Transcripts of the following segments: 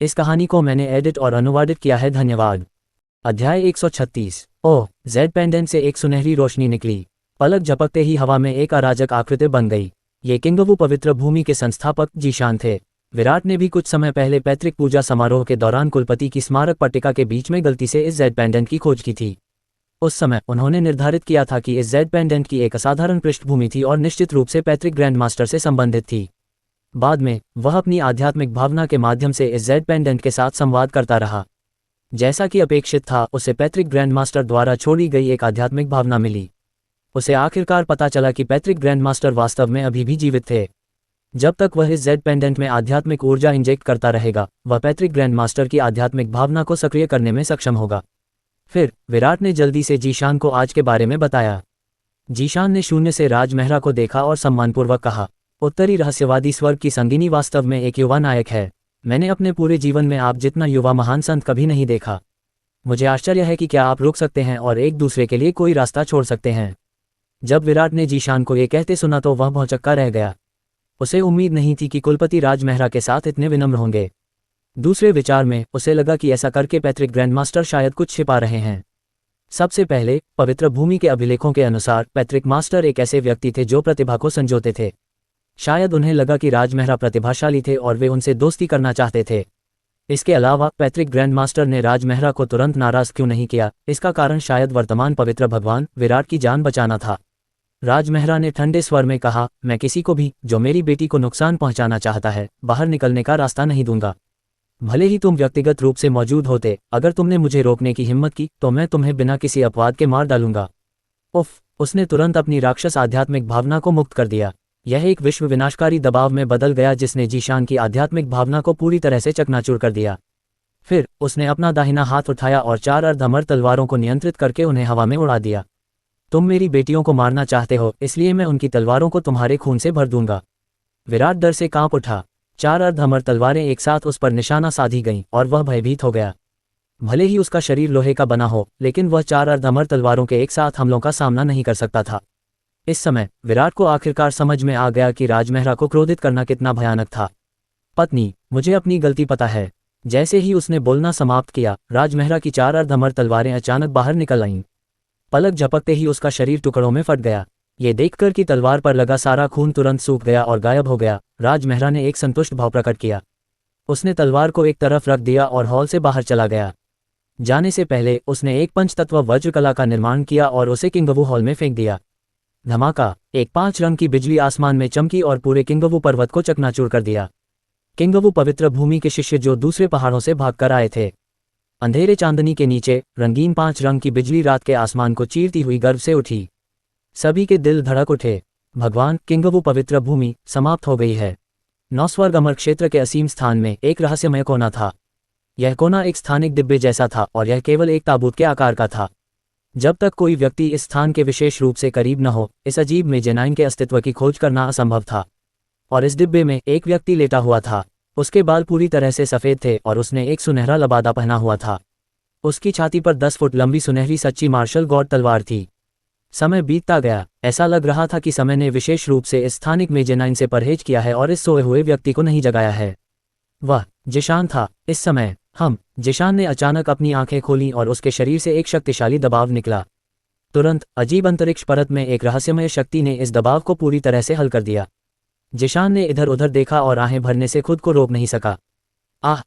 इस कहानी को मैंने एडिट और अनुवादित किया है, धन्यवाद। अध्याय 136। ओह, जेड पेंडेंट से एक सुनहरी रोशनी निकली। पलक झपकते ही हवा में एक अराजक आकृति बन गई। ये किंगवू पवित्र भूमि के संस्थापक जीशान थे। विराट ने भी कुछ समय पहले पैतृक पूजा समारोह के दौरान कुलपति की स्मारक पट्टिका के बीच में गलती से इस जेड पेंडेंट की खोज की थी। उस समय उन्होंने निर्धारित किया था कि इस जेड पेंडेंट की एक असाधारण पृष्ठभूमि थी और निश्चित रूप से पैतृक ग्रैंड मास्टर से संबंधित थी। बाद में वह अपनी आध्यात्मिक भावना के माध्यम से इस जेड पेंडेंट के साथ संवाद करता रहा। जैसा कि अपेक्षित था, उसे पैतृक ग्रैंड मास्टर द्वारा छोड़ी गई एक आध्यात्मिक भावना मिली। उसे आखिरकार पता चला कि पैतृक ग्रैंड मास्टर वास्तव में अभी भी जीवित थे। जब तक वह इस जेड पेंडेंट में आध्यात्मिक ऊर्जा इंजेक्ट करता रहेगा, वह पैतृक ग्रैंड मास्टर की आध्यात्मिक भावना को सक्रिय करने में सक्षम होगा। फिर विराट ने जल्दी से जीशान को आज के बारे में बताया। जीशान ने शून्य से राजमहरा को देखा और सम्मानपूर्वक कहा, उत्तरी रहस्यवादी स्वर्ग की संगिनी वास्तव में एक युवा नायक है। मैंने अपने पूरे जीवन में आप जितना युवा महान संत कभी नहीं देखा। मुझे आश्चर्य है कि क्या आप रुक सकते हैं और एक दूसरे के लिए कोई रास्ता छोड़ सकते हैं। जब विराट ने जीशान को ये कहते सुना तो वह भौचक्का रह गया। उसे उम्मीद नहीं थी कि कुलपति राजमहरा के साथ इतने विनम्र होंगे। दूसरे विचार में उसे लगा कि ऐसा करके पैतृक ग्रैंड मास्टर शायद कुछ छिपा रहे हैं। सबसे पहले, पवित्र भूमि के अभिलेखों के अनुसार पैतृक मास्टर एक ऐसे व्यक्ति थे जो प्रतिभा को संजोते थे। शायद उन्हें लगा कि राजमहरा प्रतिभाशाली थे और वे उनसे दोस्ती करना चाहते थे। इसके अलावा पैतृक ग्रैंड मास्टर ने राजमहरा को तुरंत नाराज क्यों नहीं किया, इसका कारण शायद वर्तमान पवित्र भगवान विराट की जान बचाना था। राजमहरा ने ठंडे स्वर में कहा, मैं किसी को भी जो मेरी बेटी को नुकसान पहुंचाना चाहता है, बाहर निकलने का रास्ता नहीं दूंगा। भले ही तुम व्यक्तिगत रूप से मौजूद होते, अगर तुमने मुझे रोकने की हिम्मत की तो मैं तुम्हें बिना किसी अपवाद के मार डालूंगा। उफ, उसने तुरंत अपनी राक्षस आध्यात्मिक भावना को मुक्त कर दिया। यह एक विश्व विनाशकारी दबाव में बदल गया जिसने जीशान की आध्यात्मिक भावना को पूरी तरह से चकनाचूर कर दिया। फिर उसने अपना दाहिना हाथ उठाया और 4 अर्धअमर तलवारों को नियंत्रित करके उन्हें हवा में उड़ा दिया। तुम मेरी बेटियों को मारना चाहते हो, इसलिए मैं उनकी तलवारों को तुम्हारे खून से भर दूंगा। विराट डर से कांप उठा। 4 अर्धअमर तलवारें एक साथ उस पर निशाना साधी गईं और वह भयभीत हो गया। भले ही उसका शरीर लोहे का बना हो, लेकिन वह 4 अर्धअमर तलवारों के एक साथ हमलों का सामना नहीं कर सकता था। इस समय विराट को आखिरकार समझ में आ गया कि राजमहरा को क्रोधित करना कितना भयानक था। पत्नी, मुझे अपनी गलती पता है। जैसे ही उसने बोलना समाप्त किया, राजमहरा की 4 अर्धअमर तलवारें अचानक बाहर निकल आईं। पलक झपकते ही उसका शरीर टुकड़ों में फट गया। ये देखकर कि तलवार पर लगा सारा खून तुरंत सूख गया और गायब हो गया, राजमहरा ने एक संतुष्ट भाव प्रकट किया। उसने तलवार को एक तरफ रख दिया और हॉल से बाहर चला गया। जाने से पहले उसने एक पंचतत्व वज्रकला का निर्माण किया और उसे किंगवू हॉल में फेंक दिया। धमाका, एक 5 रंग की बिजली आसमान में चमकी और पूरे किंगवू पर्वत को चकनाचूर कर दिया। किंगवू पवित्र भूमि के शिष्य जो दूसरे पहाड़ों से भागकर आए थे। अंधेरे चांदनी के नीचे रंगीन 5 रंग की बिजली रात के आसमान को चीरती हुई गर्व से उठी। सभी के दिल धड़क उठे। भगवान, किंगवू पवित्र भूमि समाप्त हो गई है। 9 स्वर्ग अमर क्षेत्र के असीम स्थान में एक रहस्यमय कोना था। यह कोना एक स्थानिक डिब्बे जैसा था और यह केवल एक ताबूत के आकार का था। जब तक कोई व्यक्ति इस स्थान के विशेष रूप से करीब न हो, इस अजीब मेजेनाइन के अस्तित्व की खोज करना असंभव था। और इस डिब्बे में एक व्यक्ति लेटा हुआ था। उसके बाल पूरी तरह से सफ़ेद थे और उसने एक सुनहरा लबादा पहना हुआ था। उसकी छाती पर 10 फुट लंबी सुनहरी सच्ची मार्शल गॉड तलवार थी। समय बीतता गया। ऐसा लग रहा था कि समय ने विशेष रूप से इस स्थानिक मेजेनाइन से परहेज किया है और इस सोए हुए व्यक्ति को नहीं जगाया है। वह जीशान था। इस समय जीशान ने अचानक अपनी आंखें खोलीं और उसके शरीर से एक शक्तिशाली दबाव निकला। तुरंत अजीब अंतरिक्ष परत में एक रहस्यमय शक्ति ने इस दबाव को पूरी तरह से हल कर दिया। जीशान ने इधर उधर देखा और आहें भरने से खुद को रोक नहीं सका।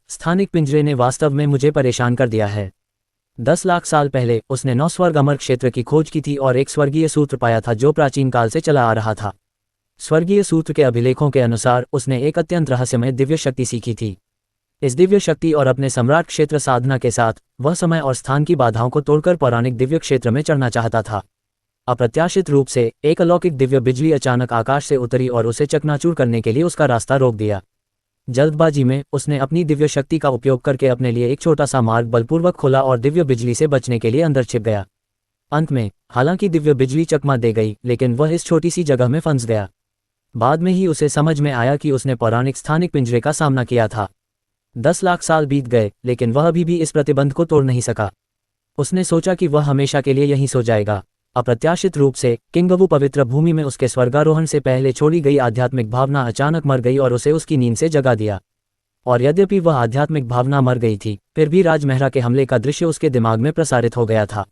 स्थानिक पिंजरे ने वास्तव में मुझे परेशान कर दिया है। 10 लाख साल पहले उसने 9 स्वर्ग अमर क्षेत्र की खोज की थी और एक स्वर्गीय सूत्र पाया था जो प्राचीन काल से चला आ रहा था। स्वर्गीय सूत्र के अभिलेखों के अनुसार उसने एक अत्यंत रहस्यमय दिव्य शक्ति सीखी थी। इस दिव्य शक्ति और अपने सम्राट क्षेत्र साधना के साथ वह समय और स्थान की बाधाओं को तोड़कर पौराणिक दिव्य क्षेत्र में चढ़ना चाहता था। अप्रत्याशित रूप से एक अलौकिक दिव्य बिजली अचानक आकाश से उतरी और उसे चकनाचूर करने के लिए उसका रास्ता रोक दिया। जल्दबाजी में उसने अपनी दिव्य शक्ति का उपयोग करके अपने लिए एक छोटा सा मार्ग बलपूर्वक खोला और दिव्य बिजली से बचने के लिए अंदर छिप गया। अंत में हालांकि दिव्य बिजली चकमा दे गई, लेकिन वह इस छोटी सी जगह में फंस गया। बाद में ही उसे समझ में आया कि उसने पौराणिक स्थानिक पिंजरे का सामना किया था। 10 लाख साल बीत गए, लेकिन वह अभी भी इस प्रतिबंध को तोड़ नहीं सका। उसने सोचा कि वह हमेशा के लिए यहीं सो जाएगा। अप्रत्याशित रूप से किंगवू पवित्र भूमि में उसके स्वर्गारोहण से पहले छोड़ी गई आध्यात्मिक भावना अचानक मर गई और उसे उसकी नींद से जगा दिया। और यद्यपि वह आध्यात्मिक भावना मर गई थी, फिर भी राजमहरा के हमले का दृश्य उसके दिमाग में प्रसारित हो गया था।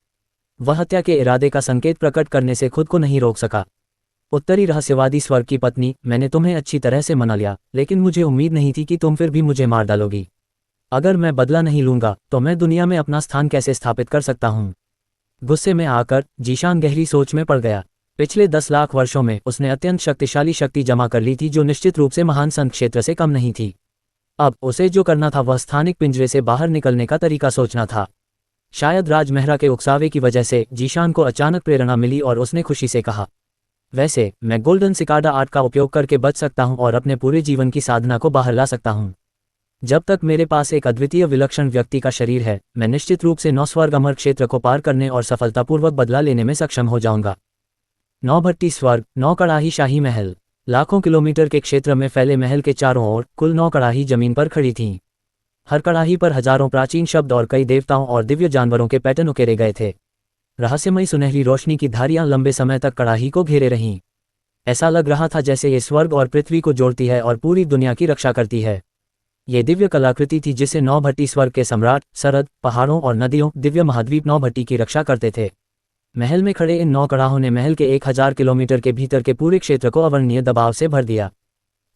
वह हत्या के इरादे का संकेत प्रकट करने से खुद को नहीं रोक सका। उत्तरी रहस्यवादी स्वर्ग की पत्नी, मैंने तुम्हें अच्छी तरह से मना लिया, लेकिन मुझे उम्मीद नहीं थी कि तुम फिर भी मुझे मार डालोगी। अगर मैं बदला नहीं लूंगा तो मैं दुनिया में अपना स्थान कैसे स्थापित कर सकता हूँ। गुस्से में आकर जीशान गहरी सोच में पड़ गया। पिछले 10 लाख वर्षों में उसने अत्यंत शक्तिशाली शक्ति जमा कर ली थी, जो निश्चित रूप से महान संघ क्षेत्र से कम नहीं थी। अब उसे जो करना था वह स्थानिक पिंजरे से बाहर निकलने का तरीका सोचना था। शायद राजमहरा के उकसावे की वजह से जीशान को अचानक प्रेरणा मिली और उसने खुशी से कहा, वैसे मैं गोल्डन सिकाडा आर्ट का उपयोग करके बच सकता हूं और अपने पूरे जीवन की साधना को बाहर ला सकता हूं। जब तक मेरे पास एक अद्वितीय विलक्षण व्यक्ति का शरीर है, मैं निश्चित रूप से 9 स्वर्ग अमर क्षेत्र को पार करने और सफलतापूर्वक बदला लेने में सक्षम हो जाऊंगा। 9 भट्टी स्वर्ग, 9 कड़ाही शाही महल। लाखों किलोमीटर के क्षेत्र में फैले महल के चारों ओर कुल 9 कड़ाही जमीन पर खड़ी थीं। हर कड़ाही पर हजारों प्राचीन शब्द और कई देवताओं और दिव्य जानवरों के पैटर्न उकेरे गए थे। रहस्यमयी सुनहरी रोशनी की धारियां लंबे समय तक कड़ाही को घेरे रहीं। ऐसा लग रहा था जैसे ये स्वर्ग और पृथ्वी को जोड़ती है और पूरी दुनिया की रक्षा करती है। ये दिव्य कलाकृति थी जिसे 9 भट्टी स्वर्ग के सम्राट सरद, पहाड़ों और नदियों, दिव्य महाद्वीप 9 भट्टी की रक्षा करते थे। महल में खड़े इन 9 कड़ाहों ने महल के 1000 किलोमीटर के भीतर के पूरे क्षेत्र को अवर्णनीय दबाव से भर दिया।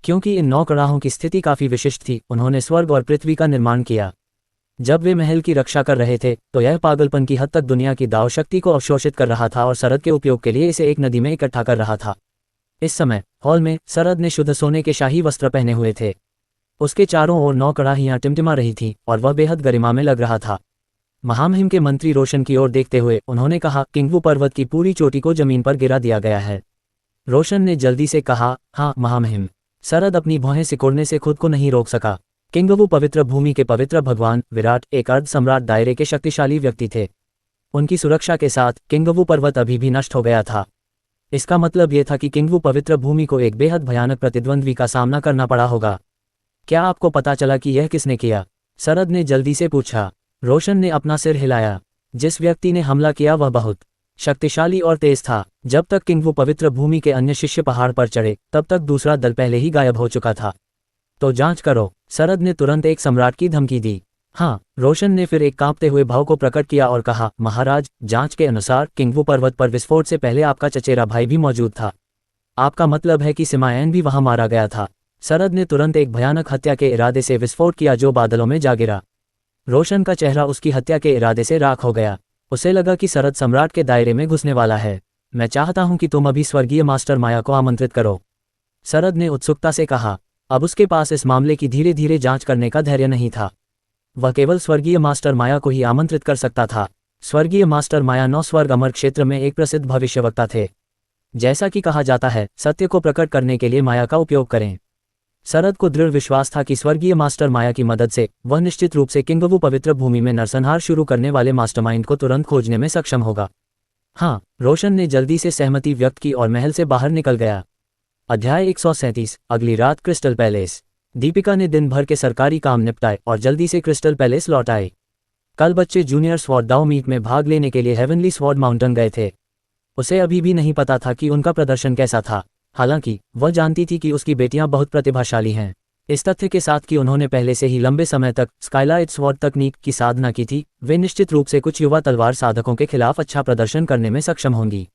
क्योंकि इन 9 कड़ाहों की स्थिति काफी विशिष्ट थी, उन्होंने स्वर्ग और पृथ्वी का निर्माण किया। जब वे महल की रक्षा कर रहे थे तो यह पागलपन की हद तक दुनिया की दाव शक्ति को अवशोषित कर रहा था और सरद के उपयोग के लिए इसे एक नदी में इकट्ठा कर रहा था। इस समय हॉल में सरद ने शुद्ध सोने के शाही वस्त्र पहने हुए थे। उसके चारों ओर 9 कड़ाहियां टिमटिमा रही थीं और वह बेहद गरिमा में लग रहा था। महामहिम के मंत्री रोशन की ओर देखते हुए उन्होंने कहा, किंगवू पर्वत की पूरी चोटी को जमीन पर गिरा दिया गया है। रोशन ने जल्दी से कहा, हाँ महामहिम। सरद अपनी भौहें सिकोड़ने से खुद को नहीं रोक सका। किंगवू पवित्र भूमि के पवित्र भगवान विराट, एक अर्ध सम्राट दायरे के शक्तिशाली व्यक्ति थे। उनकी सुरक्षा के साथ किंगवू पर्वत अभी भी नष्ट हो गया था। इसका मतलब यह था कि किंगवू पवित्र भूमि को एक बेहद भयानक प्रतिद्वंद्वी का सामना करना पड़ा होगा। क्या आपको पता चला कि यह किसने किया? सरद ने जल्दी से पूछा। रोशन ने अपना सिर हिलाया। जिस व्यक्ति ने हमला किया वह बहुत शक्तिशाली और तेज था। जब तक किंगवू पवित्र भूमि के अन्य शिष्य पहाड़ पर चढ़े तब तक दूसरा दल पहले ही गायब हो चुका था। तो जांच करो, सरद ने तुरंत एक सम्राट की धमकी दी। हाँ, रोशन ने फिर एक कांपते हुए भाव को प्रकट किया और कहा, महाराज, जांच के अनुसार किंगवू पर्वत पर विस्फोट से पहले आपका चचेरा भाई भी मौजूद था। आपका मतलब है कि सिमायन भी वहां मारा गया था? सरद ने तुरंत एक भयानक हत्या के इरादे से विस्फोट किया जो बादलों में जा गिरा। रोशन का चेहरा उसकी हत्या के इरादे से राख हो गया। उसे लगा कि सरद सम्राट के दायरे में घुसने वाला है। मैं चाहता हूं कि तुम अभी स्वर्गीय मास्टर माया को आमंत्रित करो, सरद ने उत्सुकता से कहा। अब उसके पास इस मामले की धीरे धीरे जांच करने का धैर्य नहीं था। वह केवल स्वर्गीय मास्टर माया को ही आमंत्रित कर सकता था। स्वर्गीय मास्टर माया 9 स्वर्ग अमर क्षेत्र में एक प्रसिद्ध भविष्यवक्ता थे। जैसा कि कहा जाता है, सत्य को प्रकट करने के लिए माया का उपयोग करें। सरद को दृढ़ विश्वास था कि स्वर्गीय मास्टर माया की मदद से वह निश्चित रूप से किंगवू पवित्र भूमि में नरसंहार शुरू करने वाले मास्टरमाइंड को तुरंत खोजने में सक्षम होगा। हाँ, रोशन ने जल्दी से सहमति व्यक्त की और महल से बाहर निकल गया। अध्याय 137। अगली रात क्रिस्टल पैलेस। दीपिका ने दिन भर के सरकारी काम निपटाए और जल्दी से क्रिस्टल पैलेस लौट आए। कल बच्चे जूनियर स्वॉर्ड दाव मीट में भाग लेने के लिए हेवनली स्वॉर्ड माउंटेन गए थे। उसे अभी भी नहीं पता था कि उनका प्रदर्शन कैसा था। हालांकि वह जानती थी कि उसकी बेटियां बहुत प्रतिभाशाली हैं। इस तथ्य के साथ कि उन्होंने पहले से ही लंबे समय तक स्काइलाइट स्वॉर्ड तकनीक की साधना की थी, वे निश्चित रूप से कुछ युवा तलवार साधकों के खिलाफ अच्छा प्रदर्शन करने में सक्षम होंगी।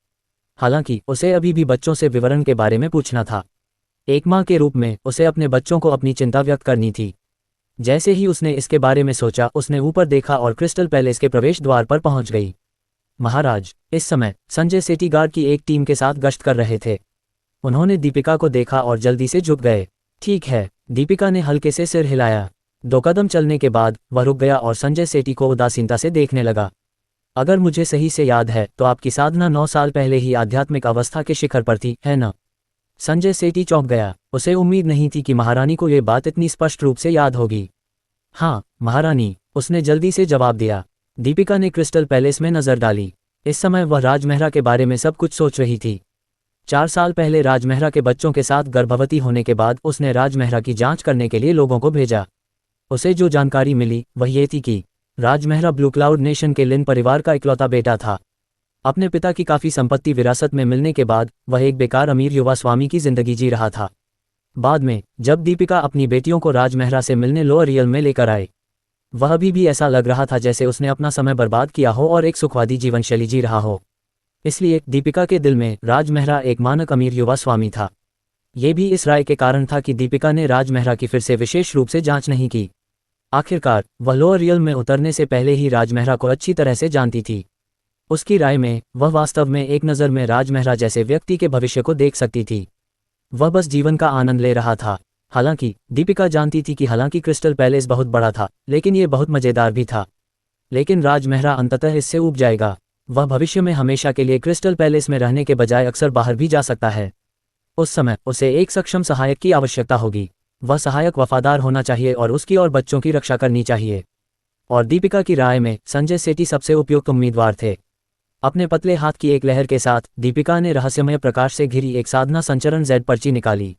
हालांकि उसे अभी भी बच्चों से विवरण के बारे में पूछना था। एक माँ के रूप में उसे अपने बच्चों को अपनी चिंता व्यक्त करनी थी। जैसे ही उसने इसके बारे में सोचा, उसने ऊपर देखा और क्रिस्टल पैलेस के प्रवेश द्वार पर पहुंच गई। महाराज, इस समय संजय सेठी गार्ड की एक टीम के साथ गश्त कर रहे थे। उन्होंने दीपिका को देखा और जल्दी से झुक गए। ठीक है, दीपिका ने हल्के से सिर हिलाया। 2 कदम चलने के बाद वह रुक गया और संजय सेठी को उदासीनता से देखने लगा। अगर मुझे सही से याद है तो आपकी साधना 9 साल पहले ही आध्यात्मिक अवस्था के शिखर पर थी, है न? संजय सेठी चौंक गया। उसे उम्मीद नहीं थी कि महारानी को यह बात इतनी स्पष्ट रूप से याद होगी। हाँ महारानी, उसने जल्दी से जवाब दिया। दीपिका ने क्रिस्टल पैलेस में नजर डाली। इस समय वह राजमहरा के बारे में सब कुछ सोच रही थी। 4 साल पहले राजमहरा के बच्चों के साथ गर्भवती होने के बाद उसने राजमहरा की जांच करने के लिए लोगों को भेजा। उसे जो जानकारी मिली वह ये थी कि राजमहरा ब्लू क्लाउड नेशन के लिन परिवार का इकलौता बेटा था। अपने पिता की काफ़ी संपत्ति विरासत में मिलने के बाद वह एक बेकार अमीर युवा स्वामी की जिंदगी जी रहा था। बाद में जब दीपिका अपनी बेटियों को राजमेहरा से मिलने लोअर रियल में लेकर आए, वह अभी भी ऐसा लग रहा था जैसे उसने अपना समय बर्बाद किया हो और एक सुखवादी जीवन शैली जी रहा हो। इसलिए दीपिका के दिल में राजमेहरा एक मानक अमीर युवा स्वामी था। ये भी इस राय के कारण था कि दीपिका ने राजमेहरा की फिर से विशेष रूप से जांच नहीं की। आखिरकार वह लोअर रियल में उतरने से पहले ही राजमेहरा को अच्छी तरह से जानती थी। उसकी राय में वह वास्तव में एक नज़र में राजमेहरा जैसे व्यक्ति के भविष्य को देख सकती थी। वह बस जीवन का आनंद ले रहा था। हालांकि दीपिका जानती थी कि हालांकि क्रिस्टल पैलेस बहुत बड़ा था, लेकिन ये बहुत मज़ेदार भी था। लेकिन राजमेहरा अंततः इससे ऊब जाएगा। वह भविष्य में हमेशा के लिए क्रिस्टल पैलेस में रहने के बजाय अक्सर बाहर भी जा सकता है। उस समय उसे एक सक्षम सहायक की आवश्यकता होगी। वह सहायक वफादार होना चाहिए और उसकी और बच्चों की रक्षा करनी चाहिए। और दीपिका की राय में संजय सेठी सबसे उपयुक्त उम्मीदवार थे। अपने पतले हाथ की एक लहर के साथ दीपिका ने रहस्यमय प्रकाश से घिरी एक साधना संचरण जेड पर्ची निकाली।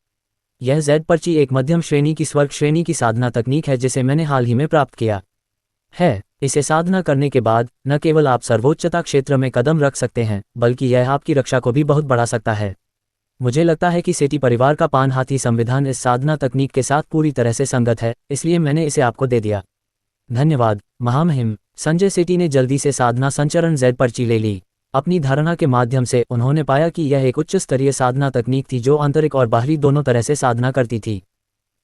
यह जेड पर्ची एक मध्यम श्रेणी की स्वर्ग श्रेणी की साधना तकनीक है जिसे मैंने हाल ही में प्राप्त किया है। इसे साधना करने के बाद न केवल आप सर्वोच्चता क्षेत्र में कदम रख सकते हैं, बल्कि यह आपकी रक्षा को भी बहुत बढ़ा सकता है। मुझे लगता है कि सेठी परिवार का पान हाथी संविधान इस साधना तकनीक के साथ पूरी तरह से संगत है, इसलिए मैंने इसे आपको दे दिया। धन्यवाद महामहिम। संजय सेठी ने जल्दी से साधना संचरण जेड पर्ची ले ली। अपनी धारणा के माध्यम से उन्होंने पाया कि यह एक उच्च स्तरीय साधना तकनीक थी जो आंतरिक और बाहरी दोनों तरह से साधना करती थी।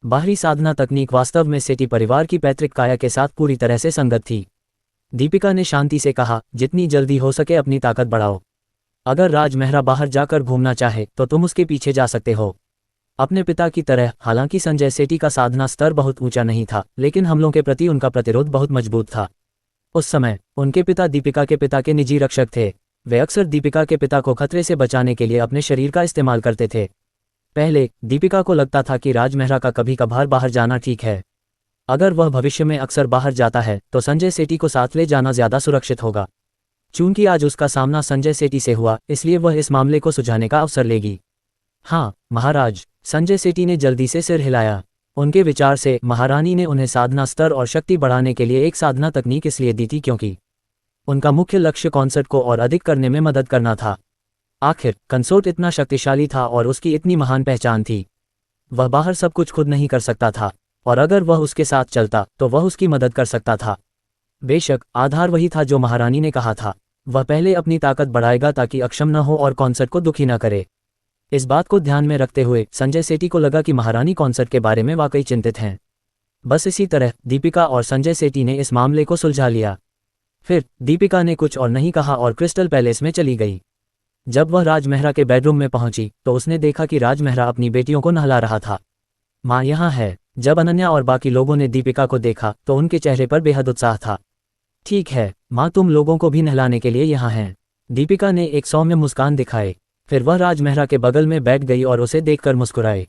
बाहरी साधना तकनीक वास्तव में सेठी परिवार की पैतृक काया के साथ पूरी तरह से संगत थी। दीपिका ने शांति से कहा, जितनी जल्दी हो सके अपनी ताकत बढ़ाओ। अगर राजमेहरा बाहर जाकर घूमना चाहे तो तुम उसके पीछे जा सकते हो। अपने पिता की तरह। हालांकि संजय सेठी का साधना स्तर बहुत ऊंचा नहीं था, लेकिन हमलों के प्रति उनका प्रतिरोध बहुत मजबूत था। उस समय उनके पिता दीपिका के पिता के निजी रक्षक थे। वे अक्सर दीपिका के पिता को खतरे से बचाने के लिए अपने शरीर का इस्तेमाल करते थे। पहले दीपिका को लगता था कि राजमेहरा का कभी कभार बाहर जाना ठीक है। अगर वह भविष्य में अक्सर बाहर जाता है तो संजय सेठी को साथ ले जाना ज्यादा सुरक्षित होगा। चूंकि आज उसका सामना संजय सेठी से हुआ, इसलिए वह इस मामले को सुलझाने का अवसर लेगी। हाँ महाराज। संजय सेठी ने जल्दी से सिर हिलाया। उनके विचार से महारानी ने उन्हें साधना स्तर और शक्ति बढ़ाने के लिए एक साधना तकनीक इसलिए दी थी क्योंकि उनका मुख्य लक्ष्य कॉन्सर्ट को और अधिक करने में मदद करना था। आखिर कंसोर्ट इतना शक्तिशाली था और उसकी इतनी महान पहचान थी। वह बाहर सब कुछ खुद नहीं कर सकता था, और अगर वह उसके साथ चलता तो वह उसकी मदद कर सकता था। बेशक आधार वही था जो महारानी ने कहा था। वह पहले अपनी ताकत बढ़ाएगा ताकि अक्षम न हो और कॉन्सर्ट को दुखी न करे। इस बात को ध्यान में रखते हुए संजय सेठी को लगा कि महारानी कॉन्सर्ट के बारे में वाकई चिंतित हैं। बस इसी तरह दीपिका और संजय सेठी ने इस मामले को सुलझा लिया। फिर दीपिका ने कुछ और नहीं कहा और क्रिस्टल पैलेस में चली गई। जब वह राजमेहरा के बेडरूम में पहुंची तो उसने देखा कि राजमेहरा अपनी बेटियों को नहला रहा था। माँ यहाँ है। जब अनन्या और बाकी लोगों ने दीपिका को देखा तो उनके चेहरे पर बेहद उत्साह था। ठीक है माँ, तुम लोगों को भी नहलाने के लिए यहाँ हैं। दीपिका ने एक सौम्य मुस्कान दिखाई। फिर वह राजमेहरा के बगल में बैठ गई और उसे देखकर मुस्कुराए।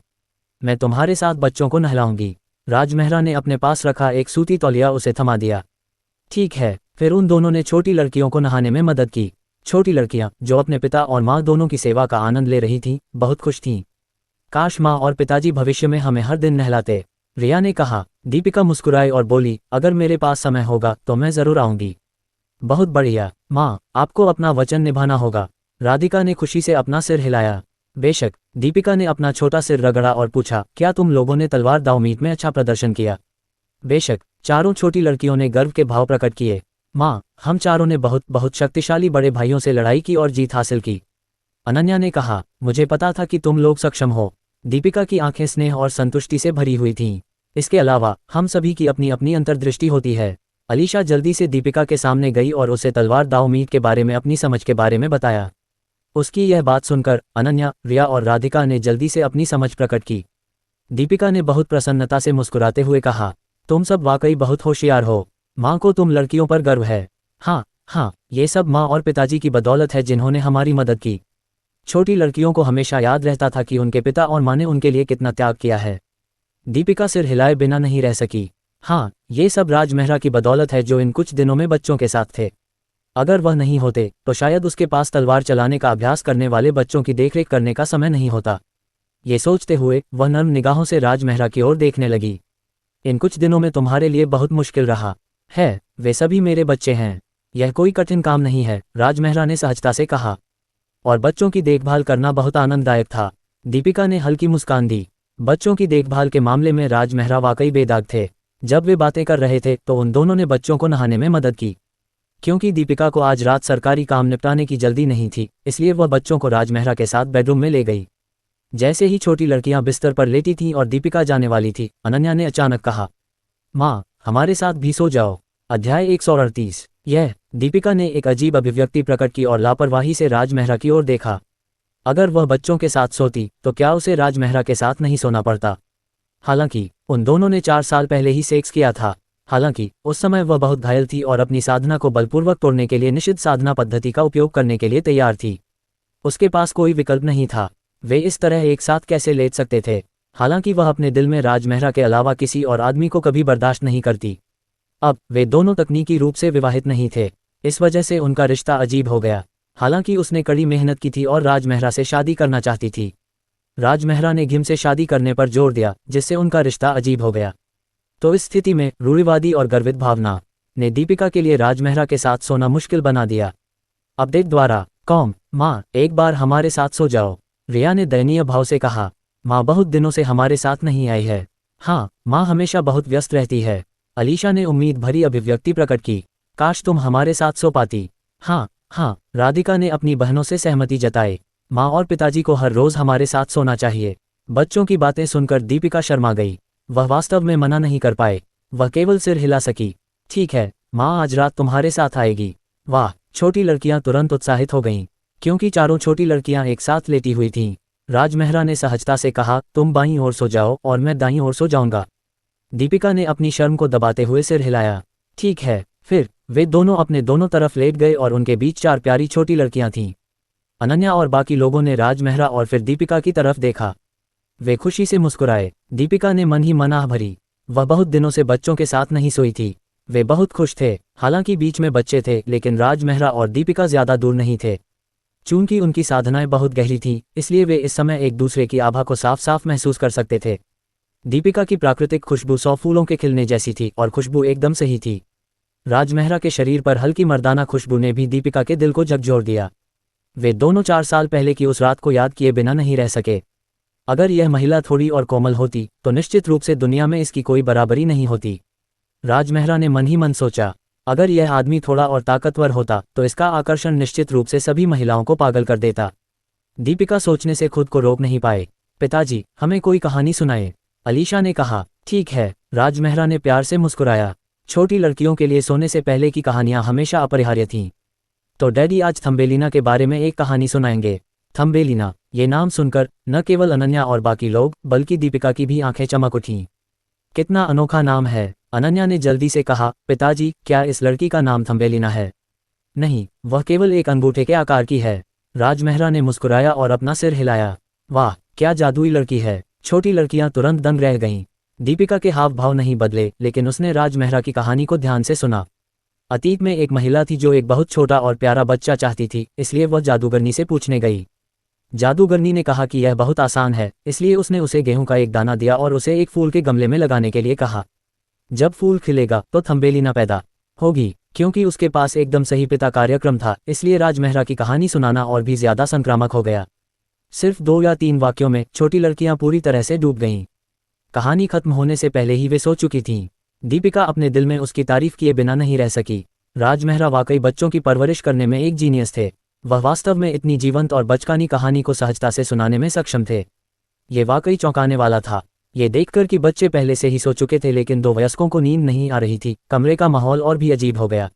मैं तुम्हारे साथ बच्चों को नहलाऊंगी। राजमेहरा ने अपने पास रखा एक सूती तौलिया उसे थमा दिया। ठीक है। फिर उन दोनों ने छोटी लड़कियों को नहाने में मदद की। छोटी लड़कियां जो अपने पिता और माँ दोनों की सेवा का आनंद ले रही थीं, बहुत खुश थीं। काश माँ और पिताजी भविष्य में हमें हर दिन नहलाते, रिया ने कहा। दीपिका मुस्कुराई और बोली, अगर मेरे पास समय होगा तो मैं जरूर आऊंगी। बहुत बढ़िया माँ, आपको अपना वचन निभाना होगा। राधिका ने खुशी से अपना सिर हिलाया। बेशक। दीपिका ने अपना छोटा सिर रगड़ा और पूछा, क्या तुम लोगों ने तलवार दाव मीट में अच्छा प्रदर्शन किया? बेशक। चारों छोटी लड़कियों ने गर्व के भाव प्रकट किए। माँ, हम चारों ने बहुत बहुत शक्तिशाली बड़े भाइयों से लड़ाई की और जीत हासिल की। अनन्या ने कहा, मुझे पता था कि तुम लोग सक्षम हो। दीपिका की आंखें स्नेह और संतुष्टि से भरी हुई थीं। इसके अलावा हम सभी की अपनी अपनी अंतर्दृष्टि होती है। अलीशा जल्दी से दीपिका के सामने गई और उसे तलवार दाव मीट के बारे में अपनी समझ के बारे में बताया। उसकी यह बात सुनकर अनन्या, रिया और राधिका ने जल्दी से अपनी समझ प्रकट की। दीपिका ने बहुत प्रसन्नता से मुस्कुराते हुए कहा, तुम सब वाकई बहुत होशियार हो। माँ को तुम लड़कियों पर गर्व है। हाँ, ये सब माँ और पिताजी की बदौलत है जिन्होंने हमारी मदद की। छोटी लड़कियों को हमेशा याद रहता था कि उनके पिता और माँ ने उनके लिए कितना त्याग किया है। दीपिका सिर हिलाए बिना नहीं रह सकी। हाँ, ये सब राजमेहरा की बदौलत है जो इन कुछ दिनों में बच्चों के साथ थे। अगर वह नहीं होते तो शायद उसके पास तलवार चलाने का अभ्यास करने वाले बच्चों की देखरेख करने का समय नहीं होता। ये सोचते हुए वह नर्म निगाहों से राजमेहरा की ओर देखने लगी। इन कुछ दिनों में तुम्हारे लिए बहुत मुश्किल रहा है। वे सभी मेरे बच्चे हैं। यह कोई कठिन काम नहीं है, राजमेहरा ने सहजता से कहा। और बच्चों की देखभाल करना बहुत आनंददायक था। दीपिका ने हल्की मुस्कान दी। बच्चों की देखभाल के मामले में राज मेहरा वाकई बेदाग थे। जब वे बातें कर रहे थे तो उन दोनों ने बच्चों को नहाने में मदद की। क्योंकि दीपिका को आज रात सरकारी काम निपटाने की जल्दी नहीं थी, इसलिए वह बच्चों को राज मेहरा के साथ बेडरूम में ले गई। जैसे ही छोटी लड़कियां बिस्तर पर लेटी थीं और दीपिका जाने वाली थी, अनन्या ने अचानक कहा, माँ, हमारे साथ भी सो जाओ। अध्याय 138। यह दीपिका ने एक अजीब अभिव्यक्ति प्रकट की और लापरवाही से राज मेहरा की ओर देखा। अगर वह बच्चों के साथ सोती तो क्या उसे राज मेहरा के साथ नहीं सोना पड़ता? हालांकि उन दोनों ने 4 साल पहले ही सेक्स किया था। हालांकि उस समय वह बहुत घायल थी और अपनी साधना को बलपूर्वक तोड़ने के लिए निषिद्ध साधना पद्धति का उपयोग करने के लिए तैयार थी। उसके पास कोई विकल्प नहीं था। वे इस तरह एक साथ कैसे लेट सकते थे? हालांकि वह अपने दिल में राज मेहरा के अलावा किसी और आदमी को कभी बर्दाश्त नहीं करती। अब वे दोनों तकनीकी रूप से विवाहित नहीं थे, इस वजह से उनका रिश्ता अजीब हो गया। हालांकि उसने कड़ी मेहनत की थी और राज मेहरा से शादी करना चाहती थी। राज मेहरा ने घिम से शादी करने पर जोर दिया, जिससे उनका रिश्ता अजीब हो गया। तो इस स्थिति में रूढ़िवादी और गर्वित भावना ने दीपिका के लिए राज मेहरा के साथ सोना मुश्किल बना दिया। अपडेट द्वारा कॉम, माँ, एक बार हमारे साथ सो जाओ। रिया ने दयनीय भाव से कहा, माँ बहुत दिनों से हमारे साथ नहीं आई है। हाँ, माँ हमेशा बहुत व्यस्त रहती है। अलीशा ने उम्मीद भरी अभिव्यक्ति प्रकट की, काश तुम हमारे साथ सो पाती। हाँ हाँ, राधिका ने अपनी बहनों से सहमति जताई। माँ और पिताजी को हर रोज हमारे साथ सोना चाहिए। बच्चों की बातें सुनकर दीपिका शर्मा गई। वह वास्तव में मना नहीं कर पाए, वह केवल सिर हिला सकी। ठीक है माँ, आज रात तुम्हारे साथ आएगी। वाह, छोटी लड़कियां तुरंत उत्साहित हो गईं, क्योंकि चारों छोटी लड़कियां एक साथ लेटी हुई थीं। राज मेहरा ने सहजता से कहा, तुम बाईं ओर सो जाओ और मैं दाईं ओर सो जाऊंगा। दीपिका ने अपनी शर्म को दबाते हुए सिर हिलाया। ठीक है। फिर वे दोनों अपने दोनों तरफ लेट गए और उनके बीच 4 प्यारी छोटी लड़कियां थीं। अनन्या और बाकी लोगों ने राज मेहरा और फिर दीपिका की तरफ देखा। वे खुशी से मुस्कुराए। दीपिका ने मन ही मन आह भरी। वह बहुत दिनों से बच्चों के साथ नहीं सोई थी। वे बहुत खुश थे। हालांकि बीच में बच्चे थे, लेकिन राज मेहरा और दीपिका ज्यादा दूर नहीं थे। चूंकि उनकी साधनाएं बहुत गहरी थीं, इसलिए वे इस समय एक दूसरे की आभा को साफ साफ महसूस कर सकते थे। दीपिका की प्राकृतिक खुशबू 100 फूलों के खिलने जैसी थी और खुशबू एकदम सही थी। राज मेहरा के शरीर पर हल्की मर्दाना खुशबू ने भी दीपिका के दिल को झकझोर दिया। वे दोनों 4 साल पहले की उस रात को याद किए बिना नहीं रह सके। अगर यह महिला थोड़ी और कोमल होती तो निश्चित रूप से दुनिया में इसकी कोई बराबरी नहीं होती। राज मेहरा ने मन ही मन सोचा, अगर यह आदमी थोड़ा और ताकतवर होता तो इसका आकर्षण निश्चित रूप से सभी महिलाओं को पागल कर देता। दीपिका सोचने से खुद को रोक नहीं पाए। पिताजी, हमें कोई कहानी सुनाए, अलीशा ने कहा। ठीक है, राज मेहरा ने प्यार से मुस्कुराया। छोटी लड़कियों के लिए सोने से पहले की कहानियां हमेशा अपरिहार्य थीं। तो डैडी आज थम्बेलिना के बारे में एक कहानी सुनाएंगे। थम्बेलिना, ये नाम सुनकर न केवल अनन्या और बाकी लोग बल्कि दीपिका की भी आंखें चमक उठीं। कितना अनोखा नाम है, अनन्या ने जल्दी से कहा। पिताजी, क्या इस लड़की का नाम थम्बेलिना है? नहीं, वह केवल एक अंगूठे के आकार की है। राज मेहरा ने मुस्कुराया और अपना सिर हिलाया। वाह, क्या जादुई लड़की है। छोटी लड़कियां तुरंत दंग रह गईं। दीपिका के हाव भाव नहीं बदले, लेकिन उसने राज मेहरा की कहानी को ध्यान से सुना। अतीत में एक महिला थी जो एक बहुत छोटा और प्यारा बच्चा चाहती थी, इसलिए वह जादूगरनी से पूछने गई। जादूगरनी ने कहा कि यह बहुत आसान है, इसलिए उसने उसे गेहूं का एक दाना दिया और उसे एक फूल के गमले में लगाने के लिए कहा। जब फूल खिलेगा तो थम्बेलिना पैदा होगी। क्योंकि उसके पास एकदम सही पिता कार्यक्रम था, इसलिए राज मेहरा की कहानी सुनाना और भी ज्यादा संक्रामक हो गया। सिर्फ 2 या 3 वाक्यों में छोटी लड़कियां पूरी तरह से डूब गईं। कहानी खत्म होने से पहले ही वे सो चुकी थीं। दीपिका अपने दिल में उसकी तारीफ किए बिना नहीं रह सकी। राज मेहरा वाकई बच्चों की परवरिश करने में एक जीनियस थे। वह वास्तव में इतनी जीवंत और बचकानी कहानी को सहजता से सुनाने में सक्षम थे। ये वाकई चौंकाने वाला था। ये देखकर कि बच्चे पहले से ही सो चुके थे, लेकिन 2 वयस्कों को नींद नहीं आ रही थी, कमरे का माहौल और भी अजीब हो गया।